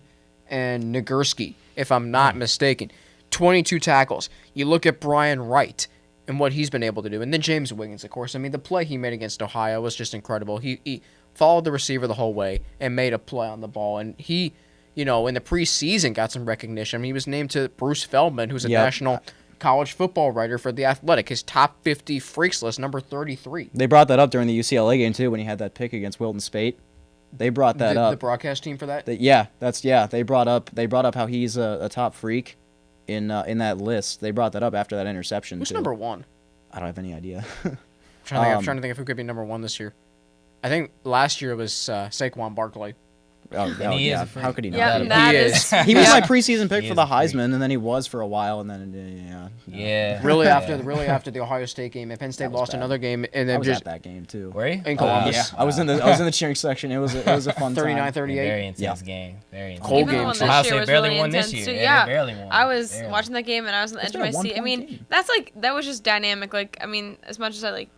and Nagurski, if I'm not mistaken. 22 tackles. You look at Brian Wright and what he's been able to do. And then James Wiggins, of course. I mean, the play he made against Ohio was just incredible. He followed the receiver the whole way and made a play on the ball. And he, in the preseason got some recognition. I mean, he was named to Bruce Feldman, who's a Yep. national college football writer for The Athletic, his top 50 freaks list, number 33. They brought that up during the UCLA game, too, when he had that pick against Wilton Spate. They brought that The up. broadcast team for that? They brought up how he's a top freak in that list. They brought that up after that interception, Who's too. number 1? I don't have any idea. I'm trying to think if who could be number 1 this year. I think last year it was Saquon Barkley. he is yeah. a freak. How could he not? Yeah, be? that He is. He was yeah. my preseason pick He for is the a freak. Heisman, and then he was for a while, and then Yeah. Really Yeah. after the Ohio State game, and Penn State was lost bad. another game, and I then was just at that game too. Were you? In Columbus. Yeah, I was in the cheering section. It was a fun 39 time. Very 38. intense game. Very intense. Whole Even the game, one too. this Ohio year State was barely really won this intense year. too. Yeah, they Yeah, barely won. I was Barely. watching that game and I was on the edge of been my a seat. I one-point mean, game. that was just dynamic. Like, I mean, as much as I like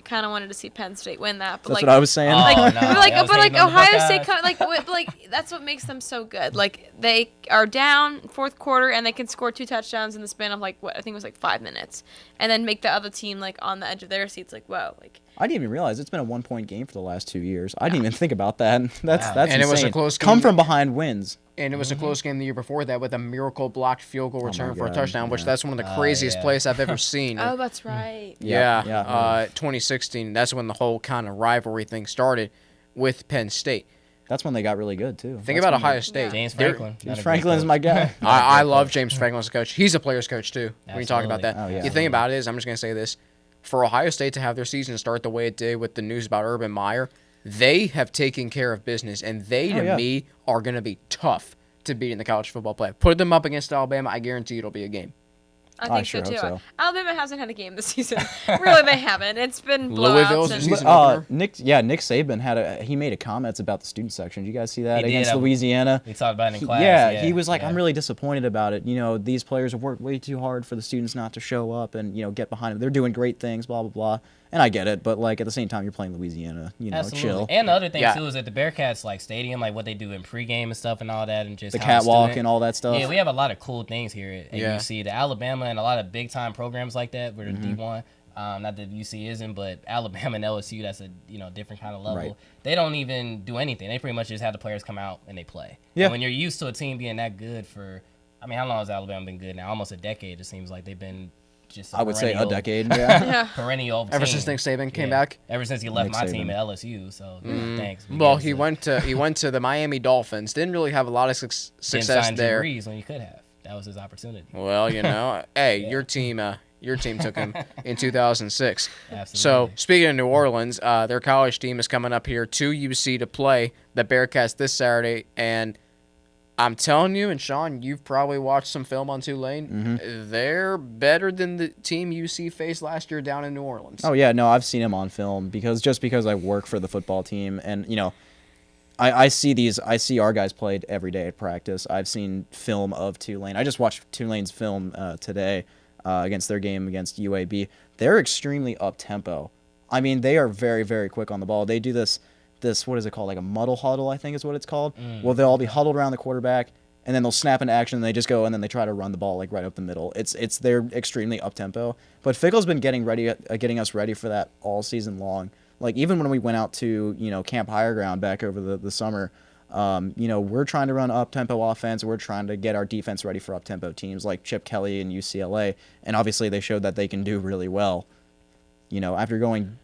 kind of wanted to see Penn State win that. But That's like, what I was saying. like, Oh, no, but like, I was but like hating on the Ohio Buckeyes. State, like that's what makes them so good. Like they are down fourth quarter and they can score 2 touchdowns in the span of like what I think it was like 5 minutes, and then make the other team like on the edge of their seats. Like whoa, like I didn't even realize it's been a 1-point game for the last 2 years. I didn't even think about that. That's Wow. that's And it insane. was a close Come game. from behind wins. And it was a close game the year before that with a miracle blocked field goal return for a God, touchdown, which yeah. that's one of the Oh, craziest yeah. plays I've ever seen. oh that's right. Yeah, Yeah. 2016. That's when the whole kind of rivalry thing started with Penn State. That's when they got really good too. Think That's about when they- Ohio State. James They're- Franklin. James not a great Franklin's coach. my guy. I love James Franklin as a coach. He's a player's coach too. When you talk about that, Absolutely. Oh, yeah. the thing about it is, I'm just gonna say this: for Ohio State to have their season start the way it did with the news about Urban Meyer, they have taken care of business, and they Oh, to yeah. me are gonna be tough to beat in the college football play. Put them up against Alabama, I guarantee it'll be a game. I I think sure so hope too. so. Alabama hasn't had a game this season. Really, they haven't. It's been Louisville's blowouts. the And, season opener. Nick Saban he made a comments about the student section. Did you guys see that He did. against Louisiana? We talked about it in He- class. yeah, he was like, yeah. I'm really disappointed about it. You know, these players have worked way too hard for the students not to show up and, you know, get behind them. They're doing great things, blah, blah, blah. And I get it, but, like, at the same time, you're playing Louisiana. You know, Absolutely. chill. And the other thing Yeah. too is that the Bearcats like stadium, like what they do in pregame and stuff and all that, and just The how catwalk student- and all that stuff. Yeah, we have a lot of cool things here at Yeah. UC. The Alabama and a lot of big time programs like that. We're Mm-hmm. D1. Not that UC isn't, but Alabama and LSU, that's a different kind of level. Right. They don't even do anything. They pretty much just have the players come out and they play. Yeah. And when you're used to a team being that good for, I mean, how long has Alabama been good now? Almost a decade. It seems like they've been just. I would say a perennial- decade. Yeah. yeah. Perennial. Ever team. since Nick Saban came Yeah. back. Ever since he left Nick my team Saban. at LSU. So thanks. Well, Because, he went to the Miami Dolphins. Didn't really have a lot of didn't success sign Drew there. Brees when you could have. That was his opportunity. Well, hey, Yeah. your team took him in 2006. Absolutely. So speaking of New Orleans, their college team is coming up here to UC to play the Bearcats this Saturday, and I'm telling you, and Sean, you've probably watched some film on Tulane. Mm-hmm. They're better than the team UC faced last year down in New Orleans. Oh yeah, no, I've seen him on film because I work for the football team, and you know, I see our guys played every day at practice. I've seen film of Tulane. I just watched Tulane's film today against their game against UAB. They're extremely up tempo. I mean, they are very, very quick on the ball. They do this what is it called, like a muddle huddle, I think is what it's called. Well, they'll all be huddled around the quarterback, and then they'll snap into action, and they just go, and then they try to run the ball like right up the middle. They're extremely up tempo. But Fickle's been getting us ready for that all season long. Like even when we went out to Camp Higher Ground back over the summer, we're trying to run up tempo offense. We're trying to get our defense ready for up tempo teams like Chip Kelly and UCLA, and obviously they showed that they can do really well. After going,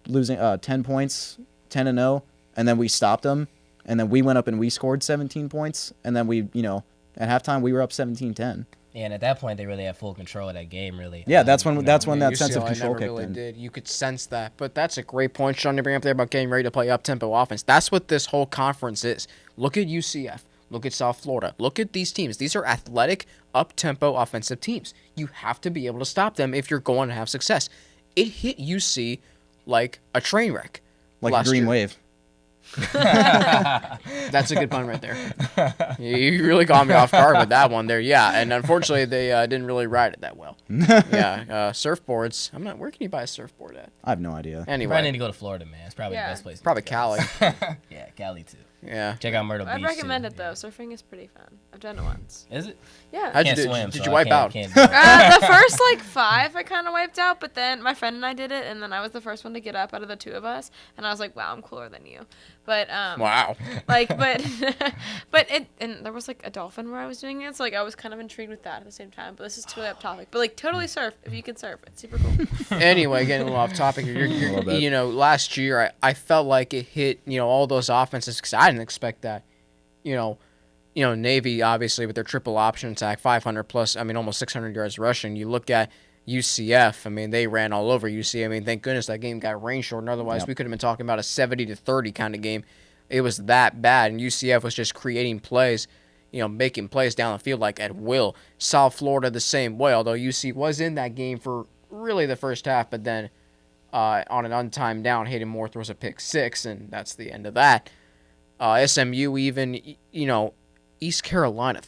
losing 10 points, 10-0, and then we stopped them, and then we went up and we scored 17 points, and then we, at halftime we were up 17-10. And at that point, they really had full control of that game, really. Yeah, that's when that Yeah, sense of UCLA control never kicked really in. did. You could sense that. But that's a great point, Sean, to bring up there about getting ready to play up-tempo offense. That's what this whole conference is. Look at UCF. Look at South Florida. Look at these teams. These are athletic, up-tempo offensive teams. You have to be able to stop them if you're going to have success. It hit UC like a train wreck. Like a last green year. wave. That's a good pun right there. You really got me off guard with that one there. Yeah, and unfortunately they didn't really ride it that well. Yeah, surfboards. Where can you buy a surfboard at? I have no idea. You probably need Anyway, to go to Florida, man. It's probably Yeah. the best place. to probably go. Cali. Yeah, Cali too. Yeah. Check out Myrtle I'd Beach. recommend too. it though. Surfing is pretty fun. I've done it once. Is it? Yeah. How'd you Can't do? swim. Did so you wipe out? Can't do it. The first like 5 I kind of wiped out, but then my friend and I did it, and then I was the first one to get up out of the 2 of us, and I was like, wow, I'm cooler than you. But Wow. like, but and there was like a dolphin where I was doing it, so like I was kind of intrigued with that at the same time. But this is totally off topic. But like totally surf if you can surf. It's super cool. Anyway, getting a little off topic here. little bit. Last year I felt like it hit all those offenses because I didn't expect that. Navy obviously with their triple option attack, 500 plus. Almost 600 yards rushing. You look at UCF. They ran all over UC. Thank goodness that game got rain shortened. Otherwise, we could have been talking about a 70-30 kind of game. It was that bad, and UCF was just creating plays, making plays down the field like at will. South Florida the same way, although UC was in that game for really the first half, but then on an untimed down, Hayden Moore throws a pick 6, and that's the end of that. SMU even, East Carolina,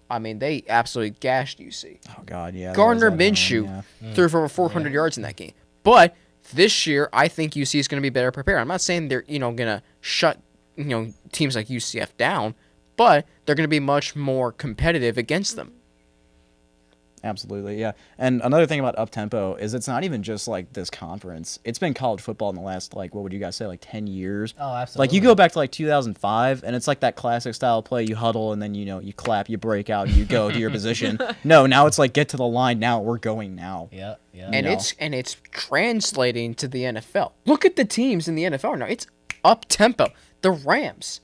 they absolutely gashed UC. Oh God, yeah. Gardner that was that Minshew one, yeah. threw for over 400 yards in that game. But This year, I think UC is going to be better prepared. I'm not saying they're going to shut teams like UCF down, but they're going to be much more competitive against them. Absolutely, yeah. And another thing about up-tempo is it's not even just like this conference. It's been college football in the last, like, what would you guys say, like 10 years? Oh, absolutely. Like, you go back to like 2005, and it's like that classic style play. You huddle, and then, you clap, you break out, you go to your position. No, now it's like, get to the line now. We're going now. Yeah. And it's translating to the NFL. Look at the teams in the NFL now. It's up-tempo. The Rams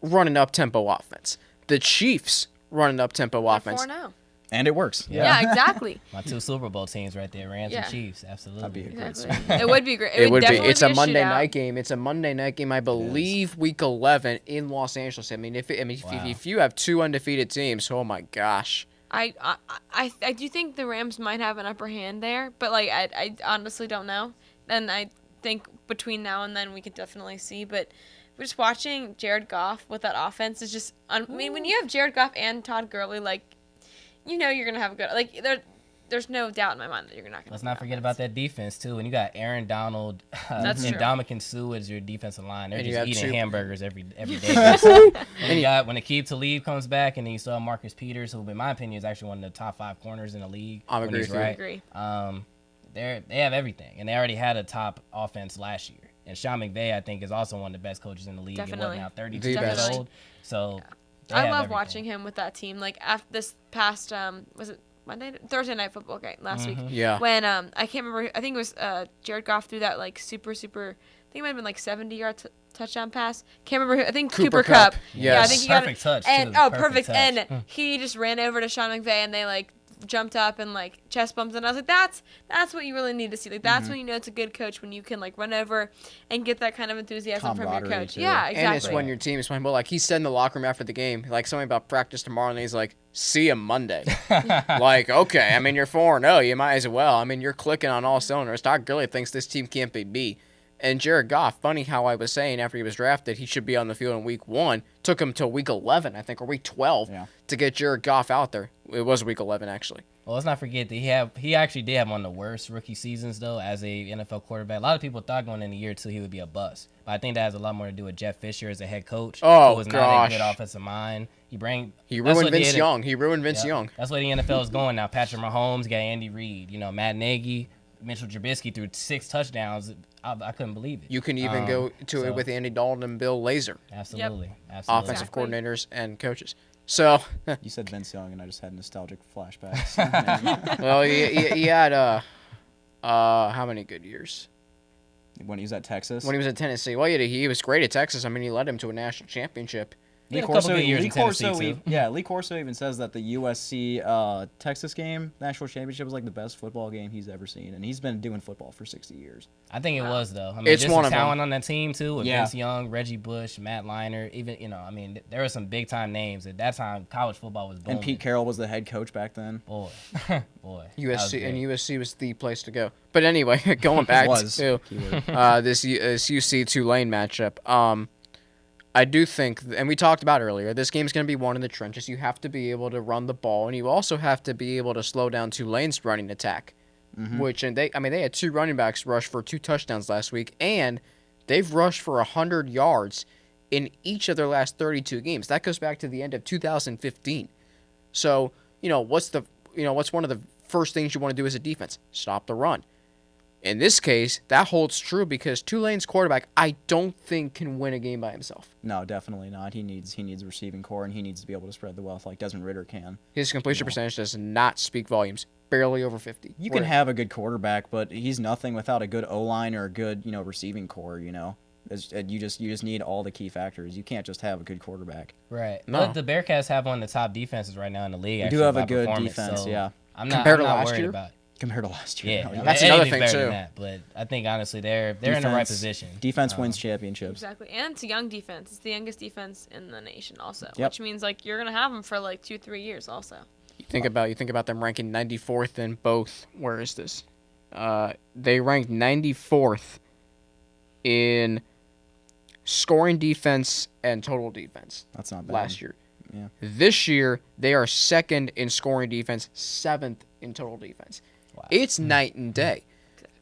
run an up-tempo offense. The Chiefs run an up-tempo offense. 4 now. And it works. Yeah, exactly. My 2 Super Bowl teams right there, Rams and Chiefs. Absolutely. That'd be a great Exactly. It would be great. It would be. definitely It's a be Monday shootout. night game. It's a Monday night game, I believe, week 11 in Los Angeles. I mean, if you have 2 undefeated teams, oh my gosh. I do think the Rams might have an upper hand there, but like I honestly don't know. And I think between now and then we could definitely see. But we're just watching Jared Goff with that offense is just. I mean, when you have Jared Goff and Todd Gurley, like, you're gonna have a good There's no doubt in my mind that you're not gonna. Let's not forget about that defense too. When you got Aaron Donald and true. Ndamukong Suh as your defensive line, they're And you just have eating 2 hamburgers every day. And you got when Aqib Talib comes back, and then you saw Marcus Peters, who in my opinion is actually one of the top 5 corners in the league. I when agree he's with you. right. I agree. They have everything, and they already had a top offense last year. And Sean McVay, I think, is also one of the best coaches in the league. Definitely. And now 32 The years best. old. So they I have love everything. watching him with that team. Like after this past was it Thursday night football game last week? Yeah. When I can't remember. I think it was Jared Goff threw that like super. I think it might have been like 70-yard touchdown pass. Can't remember who. I think Cooper Cooper Kupp. Kupp. Yes. Yeah, I think he got Perfect it. touch, And too. perfect. Touch. And he just ran over to Sean McVay, and they like jumped up and like chest bumps, and I was like, that's what you really need to see. Like that's when you know it's a good coach, when you can like run over and get that kind of enthusiasm from your Camaraderie, coach. too. Yeah, exactly. And it's when your team is playing well. Like he said in the locker room after the game, like something about practice tomorrow, and he's like, "See you Monday." Like, okay, I mean you're 4-0, you might as well. I mean you're clicking on all cylinders. Todd Gurley thinks this team can't be beat. And Jared Goff, funny how I was saying after he was drafted, he should be on the field in week 1. Took him till week 11, I think, or week 12 to get Jared Goff out there. It was week 11 actually. Well, let's not forget that he actually did have one of the worst rookie seasons though as a NFL quarterback. A lot of people thought going into year 2 he would be a bust, but I think that has a lot more to do with Jeff Fisher as a head coach. Oh, who was not gosh. a good offensive mind. He ruined Vince Vince Young. He ruined Vince Young. That's where the NFL is going now. Patrick Mahomes, you got Andy Reid, Matt Nagy, Mitchell Trubisky threw 6 touchdowns. I couldn't believe it. You can even go to it with Andy Dalton and Bill Lazor, Absolutely. offensive Exactly. coordinators and coaches. So, You said Vince Young, and I just had nostalgic flashbacks. well, he had how many good years? When he was at Texas. When he was at Tennessee. Well, he was great at Texas. I mean, he led him to a national championship. He had a couple good years Lee in Tennessee, Corso, too. Lee Corso even says that the USC Texas game, national championship, was like the best football game he's ever seen, and he's been doing football for 60 years. I think it was though. I mean, It's there's one some of them. talent on that team too with Yeah. Vince Young, Reggie Bush, Matt Leinart. Even I mean, there were some big time names at that time. College football was booming. And Pete Carroll was the head coach back then. boy, boy. that was USC great. was the place to go. But anyway, going back Was. to this UC Tulane matchup. I do think, and we talked about earlier, this game's going to be won in the trenches. You have to be able to run the ball, and you also have to be able to slow down Tulane's running attack. They had 2 running backs rush for 2 touchdowns last week, and they've rushed for 100 yards in each of their last 32 games. That goes back to the end of 2015. So, what's one of the first things you want to do as a defense? Stop the run. In this case, that holds true because Tulane's quarterback, I don't think can win a game by himself. No, definitely not. He needs a receiving core, and he needs to be able to spread the wealth like Desmond Ridder can. His completion percentage does not speak volumes. Barely over 50. You can have a good quarterback, but he's nothing without a good O-line or a good, receiving core, You just need all the key factors. You can't just have a good quarterback. Right. No. But the Bearcats have one of the top defenses right now in the league. They actually, do have by a good performance, defense, so yeah. I'm not Compared to I'm not last worried year? about it. Compared to last year. Yeah, That's anything's another thing, better too. than that, but I think honestly they're in the right position. Defense wins championships. Exactly, and it's a young defense. It's the youngest defense in the nation, also, Yep. which means like you're gonna have them for like 2-3 years, also. You think about them ranking 94th in both. Where is this? They ranked 94th in scoring defense and total defense That's not bad. last year. Yeah. This year, they are 2nd in scoring defense, 7th in total defense. Wow. It's night and day.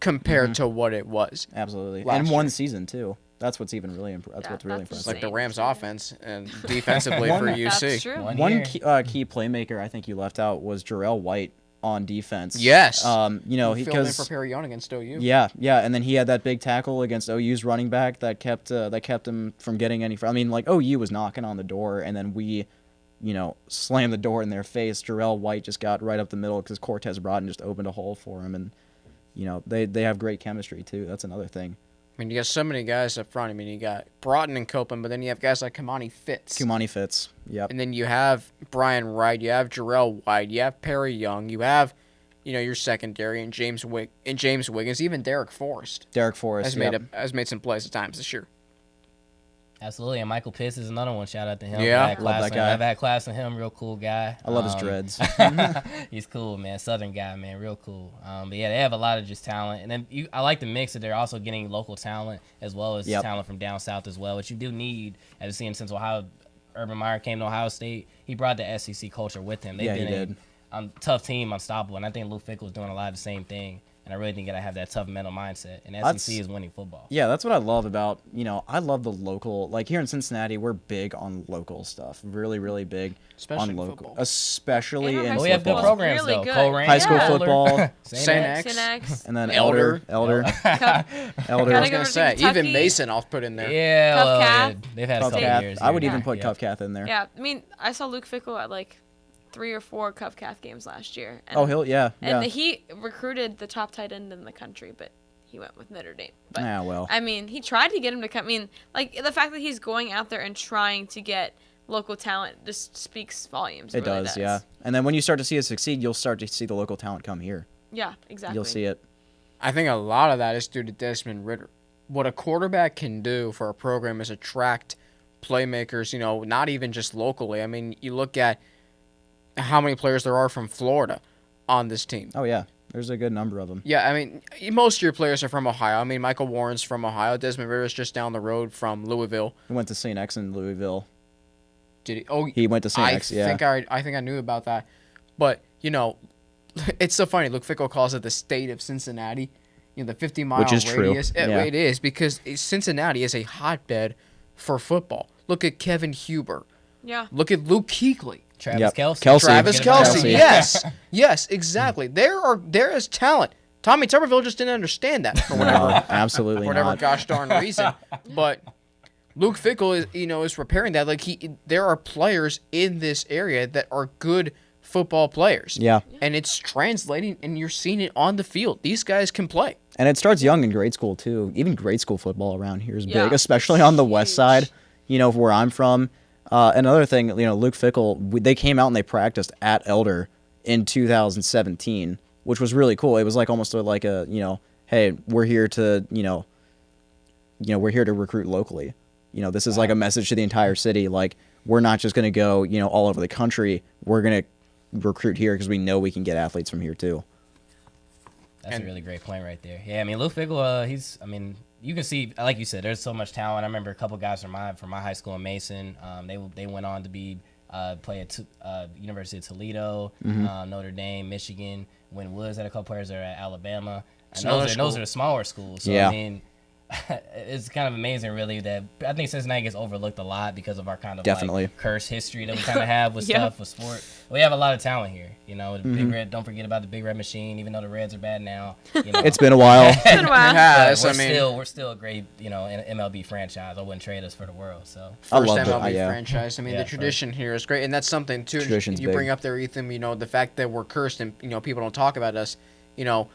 compared to what it was. Absolutely. Last And one year. season too. That's what's even really that's Yeah, what's really that's It's impressive. like the Rams' Yeah. offense and defensively for UC. That's true. One One year. key playmaker I think you left out was Jarrell White on defense. Yes. You know, He filled in for because Perry Young against OU. yeah, and then he had that big tackle against OU's running back that kept him from getting any. I mean, like OU was knocking on the door, and then we, you know, slammed the door in their face. Jarrell White just got right up the middle because Cortez Broughton just opened a hole for him, and you know they have great chemistry too. That's another thing. I mean, you got so many guys up front. I mean, you got Broughton and Copeland, but then you have guys like Kamani Fitz. Kumani Fitz. Yep. And then you have Brian Wright, you have Jarrell White, you have Perry Young, you have, you know, your secondary and James Wiggins, even Derek Forrest Derek Forrest has made some plays at times this year. Absolutely, and Michael Pitts is another one. Shout out to him. Yeah. Love that guy. I've had class with him. Real cool guy. I love his dreads. He's cool, man. Southern guy, man. Real cool. But yeah, they have a lot of just talent, and then I like the mix that they're also getting local talent as well as talent from down south as well, which you do need. As you see, since Ohio, Urban Meyer came to Ohio State, he brought the SEC culture with him. They've Yeah, he been did. a tough team, unstoppable, and I think Luke Fickle is doing a lot of the same thing. And I really think you gotta have that tough mental mindset. And SEC is winning football. Yeah, that's what I love about, you know, I love the local, like here in Cincinnati, we're big on local stuff. Really, really big Especially on in local. football. But Especially in we have good football. programs Really though. good. Coleraine, High school Yeah. football, Saint X. X. and then Elder. Elder. Cup, Elder. I Gotta was go going to to say, Kentucky. even Mason I'll put in there. Yeah, well, Cupcath. yeah, they've had a couple Cupcath. years. I would here. even put Yeah. Cupcath in there. Yeah, I mean, I saw Luke Fickle at like 3 or 4 Cupcath games last year. And, Oh, yeah. And he recruited the top tight end in the country, but he went with Notre Dame. But Well. I mean, he tried to get him to come. I mean, like the fact that he's going out there and trying to get local talent just speaks volumes. It really does, yeah. And then when you start to see it succeed, you'll start to see the local talent come here. Yeah, exactly. You'll see it. I think a lot of that is due to Desmond Ritter. What a quarterback can do for a program is attract playmakers, you know, not even just locally. I mean, you look at how many players there are from Florida on this team. Oh, yeah. There's a good number of them. Yeah, I mean, most of your players are from Ohio. I mean, Michael Warren's from Ohio. Desmond Ritter's just down the road from Louisville. He went to St. X in Louisville. Did he? Oh, He went to St. I X, yeah. think I knew about that. But, you know, it's so funny. Luke Fickle calls it the state of Cincinnati. You know, the 50-mile Which is true. radius. Yeah. It is, because Cincinnati is a hotbed for football. Look at Kevin Huber. Yeah. Look at Luke Kuechly. Travis Yep. Kelsey. Kelsey. Travis Kelsey. Kelsey. Yes. Yes, exactly. There is talent. Tommy Tuberville just didn't understand that for whatever No, absolutely whatever not. gosh darn reason. But Luke Fickle is repairing that. Like there are players in this area that are good football players. Yeah. And it's translating, and you're seeing it on the field. These guys can play. And it starts young in grade school, too. Even grade school football around here is Yeah. big, especially on the west Huge. side, you know, where I'm from. Another thing, you know, Luke Fickle, they came out and they practiced at Elder in 2017, which was really cool. It was like almost like a, you know, hey, we're here to, we're here to recruit locally. You know, this is like a message to the entire city. Like, we're not just going to go, you know, all over the country. We're going to recruit here because we know we can get athletes from here, too. That's a really great point right there. Yeah, I mean, Luke Fickle, you can see, like you said, there's so much talent. I remember a couple guys from my high school in Mason. They went on to play at University of Toledo, Notre Dame, Michigan. Wynn Woods had a couple players there at Alabama. And those are the smaller schools. So, Yeah. I mean, it's kind of amazing, really, that I think Cincinnati gets overlooked a lot because of our kind of Definitely. like curse history that we kind of have with Yep. stuff with sport. We have a lot of talent here, you know. The Big Red, don't forget about the Big Red Machine, even though the Reds are bad now. You know. It's been a while. It's been a while. Yes, But I mean, we're still a great, you know, MLB franchise. I wouldn't trade us for the world. So I first love it. MLB Yeah. franchise. I mean, Yeah, the tradition here is great, and that's something too. Tradition's you big. bring up there, Ethan. You know, the fact that we're cursed and you know people don't talk about us. You know,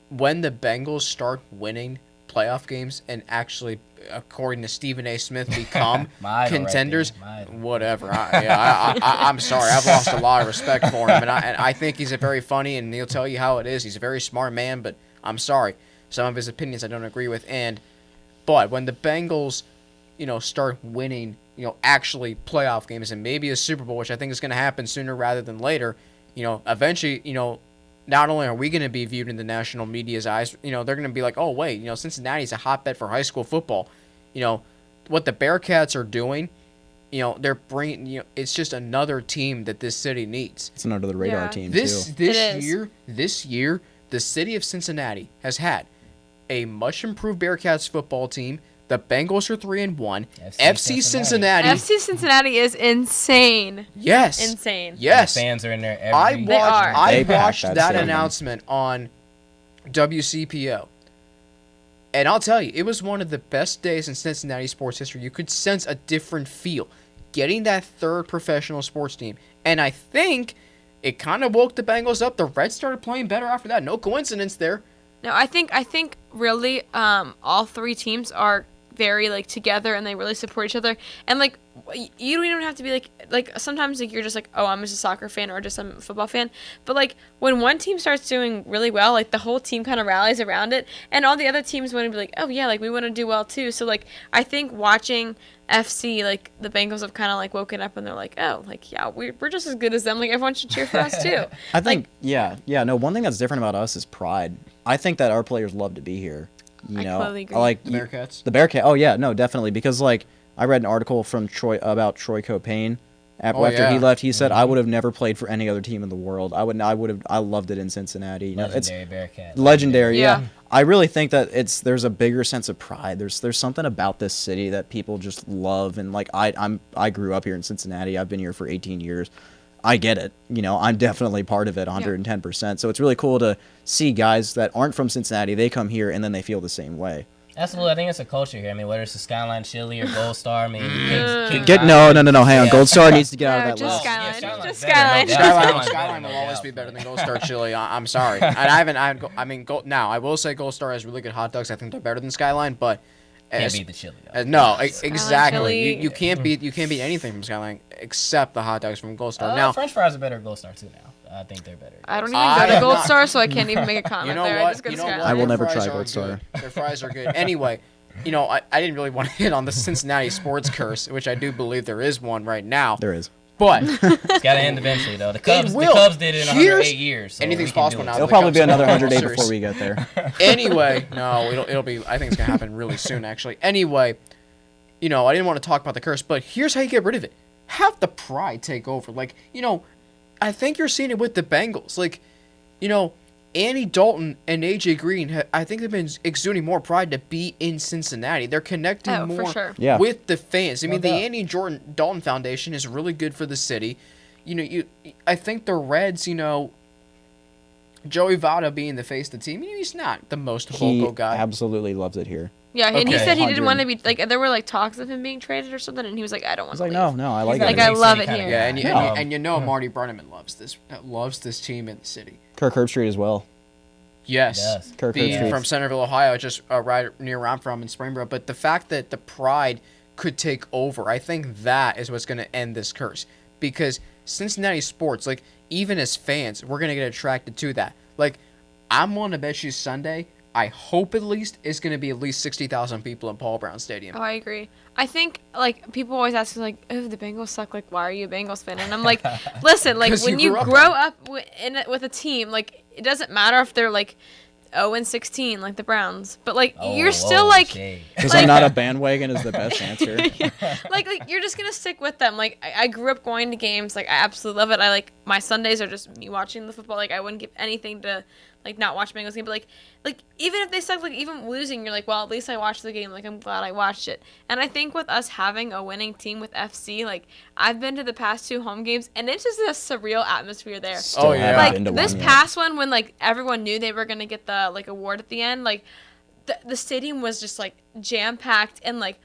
when the Bengals start winning playoff games and actually, according to Stephen A. Smith, become My idol right contenders. there, my idol. Whatever. I'm sorry. I've lost a lot of respect for him, and I think he's a very funny, and he'll tell you how it is. He's a very smart man, but I'm sorry. Some of his opinions I don't agree with. But when the Bengals, you know, start winning, you know, actually playoff games and maybe a Super Bowl, which I think is going to happen sooner rather than later, you know, eventually, you know, not only are we going to be viewed in the national media's eyes, you know, they're going to be like, oh, wait, you know, Cincinnati's a hotbed for high school football. You know, what the Bearcats are doing, you know, they're bringing, you know, it's just another team that this city needs. It's an under the radar Yeah. team, This too. It is. year, the city of Cincinnati has had a much improved Bearcats football team. The Bengals are 3-1. FC Cincinnati. FC Cincinnati is insane. Yes. Insane. Yes. The fans are in there I every watched that stadium. announcement on WCPO. And I'll tell you, it was one of the best days in Cincinnati sports history. You could sense a different feel getting that third professional sports team. And I think it kind of woke the Bengals up. The Reds started playing better after that. No coincidence there. No, I think really all three teams are very like together and they really support each other. And like you don't even have to be like sometimes like you're just like, oh, I'm just a soccer fan or just I'm a football fan. But like when one team starts doing really well, like the whole team kind of rallies around it, and all the other teams want to be like, oh yeah, like we want to do well too. So like I think watching FC, like the Bengals have kind of like woken up and they're like, oh, like yeah, we're just as good as them. Like everyone should cheer for us too. I think no, one thing that's different about us is pride. I think that our players love to be here. You know, completely agree. like The Bearcats. The Bearcat. Oh yeah, no, definitely, because like I read an article from Troy about Troy Copain. After he left, he said, "I would have never played for any other team in the world. I loved it in Cincinnati. You know, legendary Bearcat. Legendary. Yeah. I really think that there's a bigger sense of pride. There's something about this city that people just love, and like I grew up here in Cincinnati. I've been here for 18 years. I get it. You know, I'm definitely part of it 110%. So it's really cool to see guys that aren't from Cincinnati, they come here and then they feel the same way. Absolutely, I think it's a culture here. I mean, whether it's the Skyline Chili or Gold Star, I mean, No, hang on. Gold Star needs to get out of that just list. Skyline. Just better, Skyline. Skyline will always be better than Gold Star Chili. I'm sorry. Now, I will say Gold Star has really good hot dogs. I think they're better than Skyline, but Can't beat the chili. no, Skyline exactly. chili. You can't beat anything from Skyline except the hot dogs from Gold Star. Now, French fries are better at Gold Star too now. I think they're better. I don't even I go to am Gold not- Star, so I can't even make a comment you know there. I what? just go to You know Skyline. what? I will Their never fries try are Gold Star. good. Their fries are good. Anyway, you know, I didn't really want to hit on the Cincinnati sports curse, which I do believe there is one right now. There is. But It's got to end eventually, though. The Cubs did it in Here's- 108 years. So anything's we can possible do it. now. It'll the probably Cubs be are in the another 100 days World before Series. we get there. Anyway, no, it'll be. I think it's gonna happen really soon, actually. Anyway, you know, I didn't want to talk about the curse, but here's how you get rid of it: have the pride take over. Like, you know, I think you're seeing it with the Bengals. Like, you know, Andy Dalton and AJ Green, I think they've been exuding more pride to be in Cincinnati. They're connecting Oh, for more sure. Yeah. with the fans. I mean, the doubt. Andy Dalton Foundation is really good for the city. You know, I think the Reds, you know, Joey Votto being the face of the team, he's not the most He vocal guy. absolutely loves it here. Yeah, and he Okay. said he didn't want to be like. There were like talks of him being traded or something, and he was like, I don't want He's to. like, no, I like He's not it. Like, a I big love city it kinda here. Yeah, guy. and you know Marty Brenneman loves this team in the city. Kirk Herbstreit as well. Yes, does. Kirk being Herbstreit. from Centerville, Ohio, just right near where I'm from in Springboro. But the fact that the pride could take over, I think that is what's going to end this curse. Because Cincinnati sports, like even as fans, we're going to get attracted to that. Like I'm willing to bet you Sunday, I hope at least, it's going to be at least 60,000 people in Paul Brown Stadium. Oh, I agree. I think like people always ask me like, "Oh, the Bengals suck. Like, why are you a Bengals fan?" And I'm like, "Listen, like 'Cause when you you grew up grow on up with a team, like it doesn't matter if they're like 0-16 like the Browns, but like you're still like." Because Like- I'm not a bandwagon is the best answer. like you're just gonna stick with them. Like I grew up going to games. Like I absolutely love it. I like my Sundays are just me watching the football. Like I wouldn't give anything to like not watch Bengals game. But like even if they suck, like even losing, you're like, well, at least I watched the game. Like I'm glad I watched it. And I think with us having a winning team with FC, like I've been to the past 2 home games, and it's just a surreal atmosphere there. Oh, yeah. haven't Like been to this one yet. past one, when like everyone knew they were gonna get the like award at the end, like the stadium was just like jam packed, and like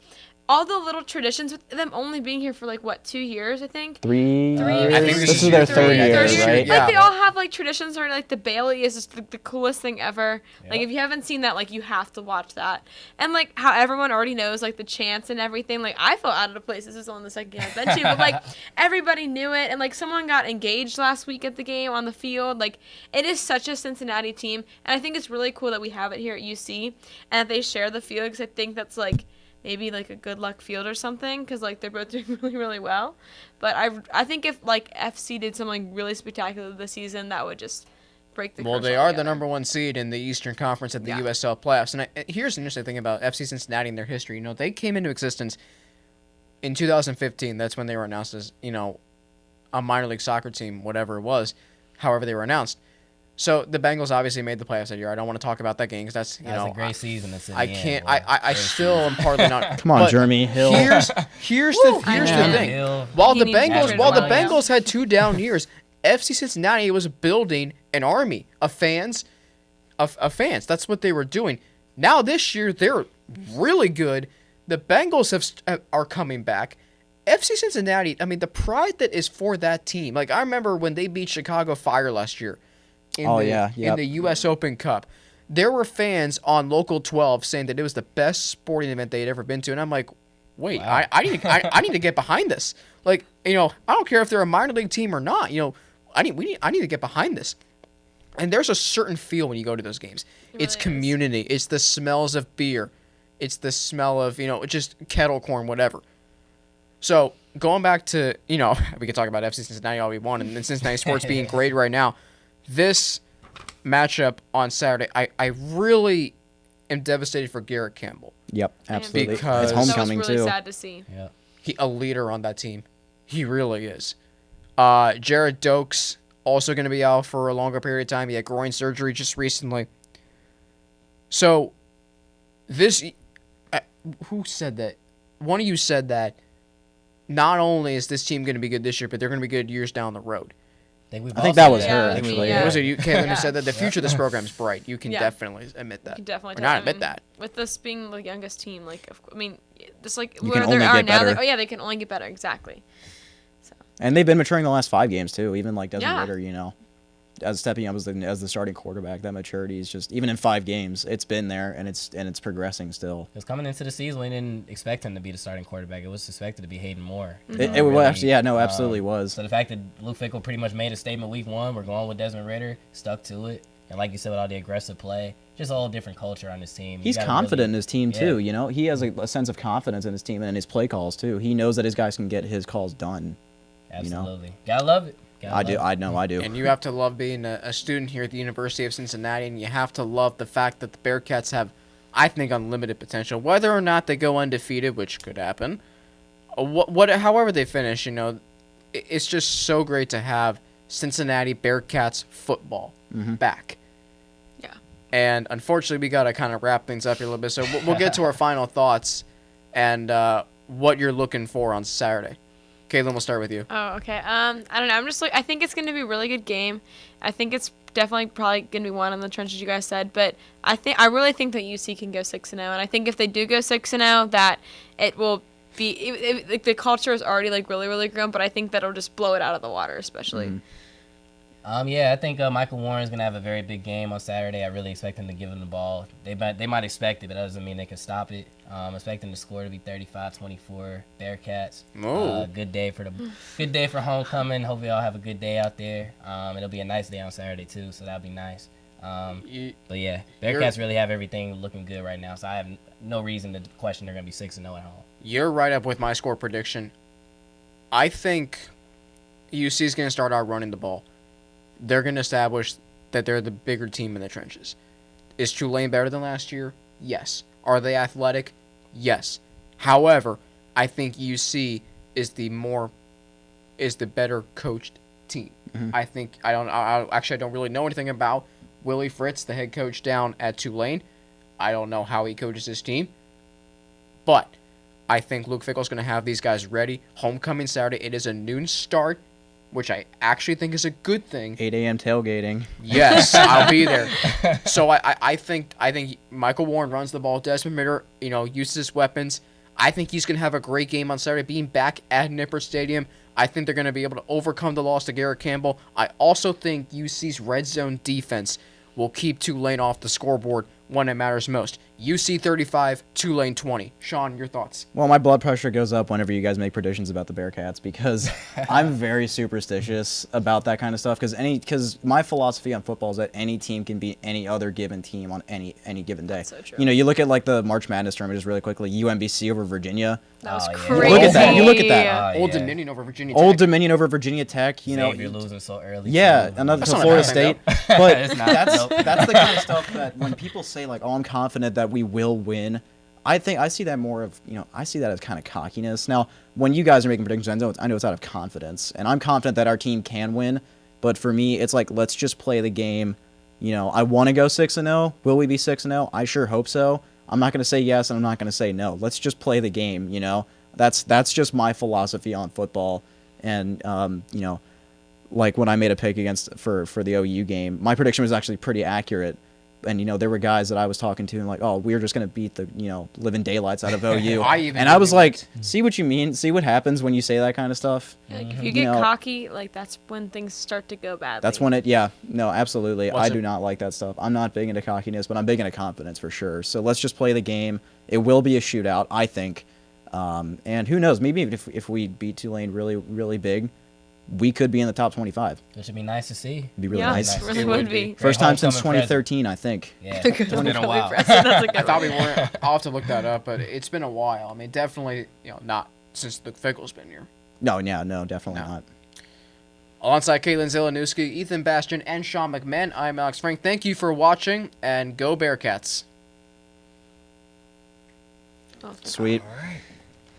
all the little traditions with them only being here for like what 2 years, I think. 3 3 years. years. I think This is their third year, Third year. right? Yeah. Like they all have like traditions, or like the Bailey is just the coolest thing ever. Like Yep. if you haven't seen that, like you have to watch that. And like how everyone already knows like the chants and everything. Like I felt out of place. This is only the second game I've been to, but like everybody knew it. And like someone got engaged last week at the game on the field. Like it is such a Cincinnati team, and I think it's really cool that we have it here at UC and that they share the field, because I think that's like maybe like a good luck field or something, because like they're both doing really, really well. But I think if like FC did something really spectacular this season, that would just break the Well, curse they are the altogether. number 1 seed in the Eastern Conference at the Yeah. USL playoffs. And here's an interesting thing about FC Cincinnati and their history. You know, they came into existence in 2015. That's when they were announced as, you know, a minor league soccer team, whatever it was, however they were announced. So the Bengals obviously made the playoffs that year. I don't want to talk about that game because that's That's a great season. That's in I the end, can't. boy. I Great still am partly not. Come on, but Jeremy Hill. Here's the know. thing. Hill. While He the needs to Bengals get while the rid of him. Bengals had 2 down years, FC Cincinnati was building an army of fans. Of fans. That's what they were doing. Now this year they're really good. The Bengals are coming back. FC Cincinnati, I mean, the pride that is for that team. Like, I remember when they beat Chicago Fire last year in the U.S. Open Cup. There were fans on Local 12 saying that it was the best sporting event they had ever been to. And I'm like, wait, Wow. I need to get behind this. Like, I don't care if they're a minor league team or not. I need to get behind this. And there's a certain feel when you go to those games. It's really is. community. It's the smells of beer. It's the smell of, just kettle corn, whatever. So going back to, we can talk about FC Cincinnati all we want, and then Cincinnati sports being great right now. This matchup on Saturday, I really am devastated for Garrett Campbell. Yep, absolutely. Because- it's homecoming that was really too. sad to see. Yeah. He a leader on that team. He really is. Jared Dokes also going to be out for a longer period of time. He had groin surgery just recently. So this, who said that? One of you said that not only is this team going to be good this year, but they're going to be good years down the road. I think that was Yeah, her, I think actually. yeah. Was it you, Caitlin, Yeah. who said that? The future of this program is bright. You can Yeah. definitely admit that. You can definitely Or tell. not admit that. With this being the youngest team, just like You where can they only are get now, better. they can only get better. Exactly. And they've been maturing the last 5 games too. Even like Desmond Yeah. Ritter, as stepping up as the starting quarterback, that maturity is just even in 5 games, it's been there and it's progressing still. Because coming into the season, we didn't expect him to be the starting quarterback. It was expected to be Hayden Moore. It was actually, absolutely was. So the fact that Luke Fickell pretty much made a statement week 1, we're going with Desmond Ritter, stuck to it. And like you said, with all the aggressive play, just a whole different culture on this team. He's confident in his team too. He has a sense of confidence in his team and in his play calls too. He knows that his guys can get his calls done. Absolutely. Gotta love it. I do. And you have to love being a student here at the University of Cincinnati, and you have to love the fact that the Bearcats have, I think, unlimited potential. Whether or not they go undefeated, which could happen, however they finish, it's just so great to have Cincinnati Bearcats football back. Yeah. And unfortunately, we got to kind of wrap things up here a little bit. So we'll get to our final thoughts and what you're looking for on Saturday. Caitlin, we'll start with you. Oh, okay. I don't know. I think it's going to be a really good game. I think it's definitely probably going to be one in the trenches, you guys said. But I really think that UC can go 6-0. And I think if they do go 6-0, that it will be like the culture is already like really, really grown. But I think that'll just blow it out of the water, especially. I think Michael Warren's gonna have a very big game on Saturday. I really expect him to give him the ball. They might expect it, but that doesn't mean they can stop it. Expecting the score to be 35-24 Bearcats. Oh. Good day for homecoming. Hopefully y'all have a good day out there. It'll be a nice day on Saturday too, so that'll be nice. But yeah, Bearcats really have everything looking good right now, so I have no reason to question they're gonna be 6-0 at home. You're right up with my score prediction. I think UC is going to start out running the ball. They're going to establish that they're the bigger team in the trenches. Is Tulane better than last year? Yes. Are they athletic? Yes. However, I think UC is the better coached team. I don't really know anything about Willie Fritz, the head coach down at Tulane. I don't know how he coaches his team. But I think Luke Fickell's going to have these guys ready. Homecoming Saturday. It is a noon start, which I actually think is a good thing. 8 a.m. tailgating. Yes, I'll be there. So I think Michael Warren runs the ball. Desmond Ritter, uses his weapons. I think he's going to have a great game on Saturday. Being back at Nippert Stadium, I think they're going to be able to overcome the loss to Garrett Campbell. I also think UC's red zone defense will keep Tulane off the scoreboard when it matters most. UC 35, Tulane 20. Sean, your thoughts? Well, my blood pressure goes up whenever you guys make predictions about the Bearcats because I'm very superstitious about that kind of stuff. Because my philosophy on football is that any team can beat any other given team on any given day. That's so true. You look at like the March Madness tournament just really quickly. UMBC over Virginia. That was Oh, yeah. crazy. Look at that. You look at that. Old yeah. Dominion over Virginia Tech. Old Dominion over Virginia Tech. Xavier losing so early. Yeah, too. another That's to not a Florida bad State. thing, But It's not, that's nope. that's the kind of stuff that when people say like, "Oh, I'm confident that we will win," I see that more of I see that as kind of cockiness. Now, when you guys are making predictions, I know it's out of confidence, and I'm confident that our team can win. But for me, it's like, let's just play the game. You know, I want to go 6-0. Will we be 6-0? I sure hope so. I'm not going to say yes, and I'm not going to say no. Let's just play the game, you know? That's just my philosophy on football. And, you know, like when I made a pick for the OU game, my prediction was actually pretty accurate. And, you know, there were guys that I was talking to and like, oh, we're just going to beat the, you know, living daylights out of OU. I was like, see what you mean? See what happens when you say that kind of stuff? Like, if you get cocky, like, that's when things start to go badly. That's when no, absolutely. I do not like that stuff. I'm not big into cockiness, but I'm big into confidence for sure. So let's just play the game. It will be a shootout, I think. And who knows? Maybe if we beat Tulane really, really big, we could be in the top 25. It should be nice to see. It'd be really nice. It really would be. First time since 2013, I think. Yeah, it's been a while. I thought we weren't. I'll have to look that up, but it's been a while. I mean, definitely, you know, not since Luke Fickle's been here. No, definitely not. Alongside Caitlin Zelenowski, Ethan Bastian, and Sean McMahon, I'm Alex Frank. Thank you for watching, and go Bearcats. Sweet. All right.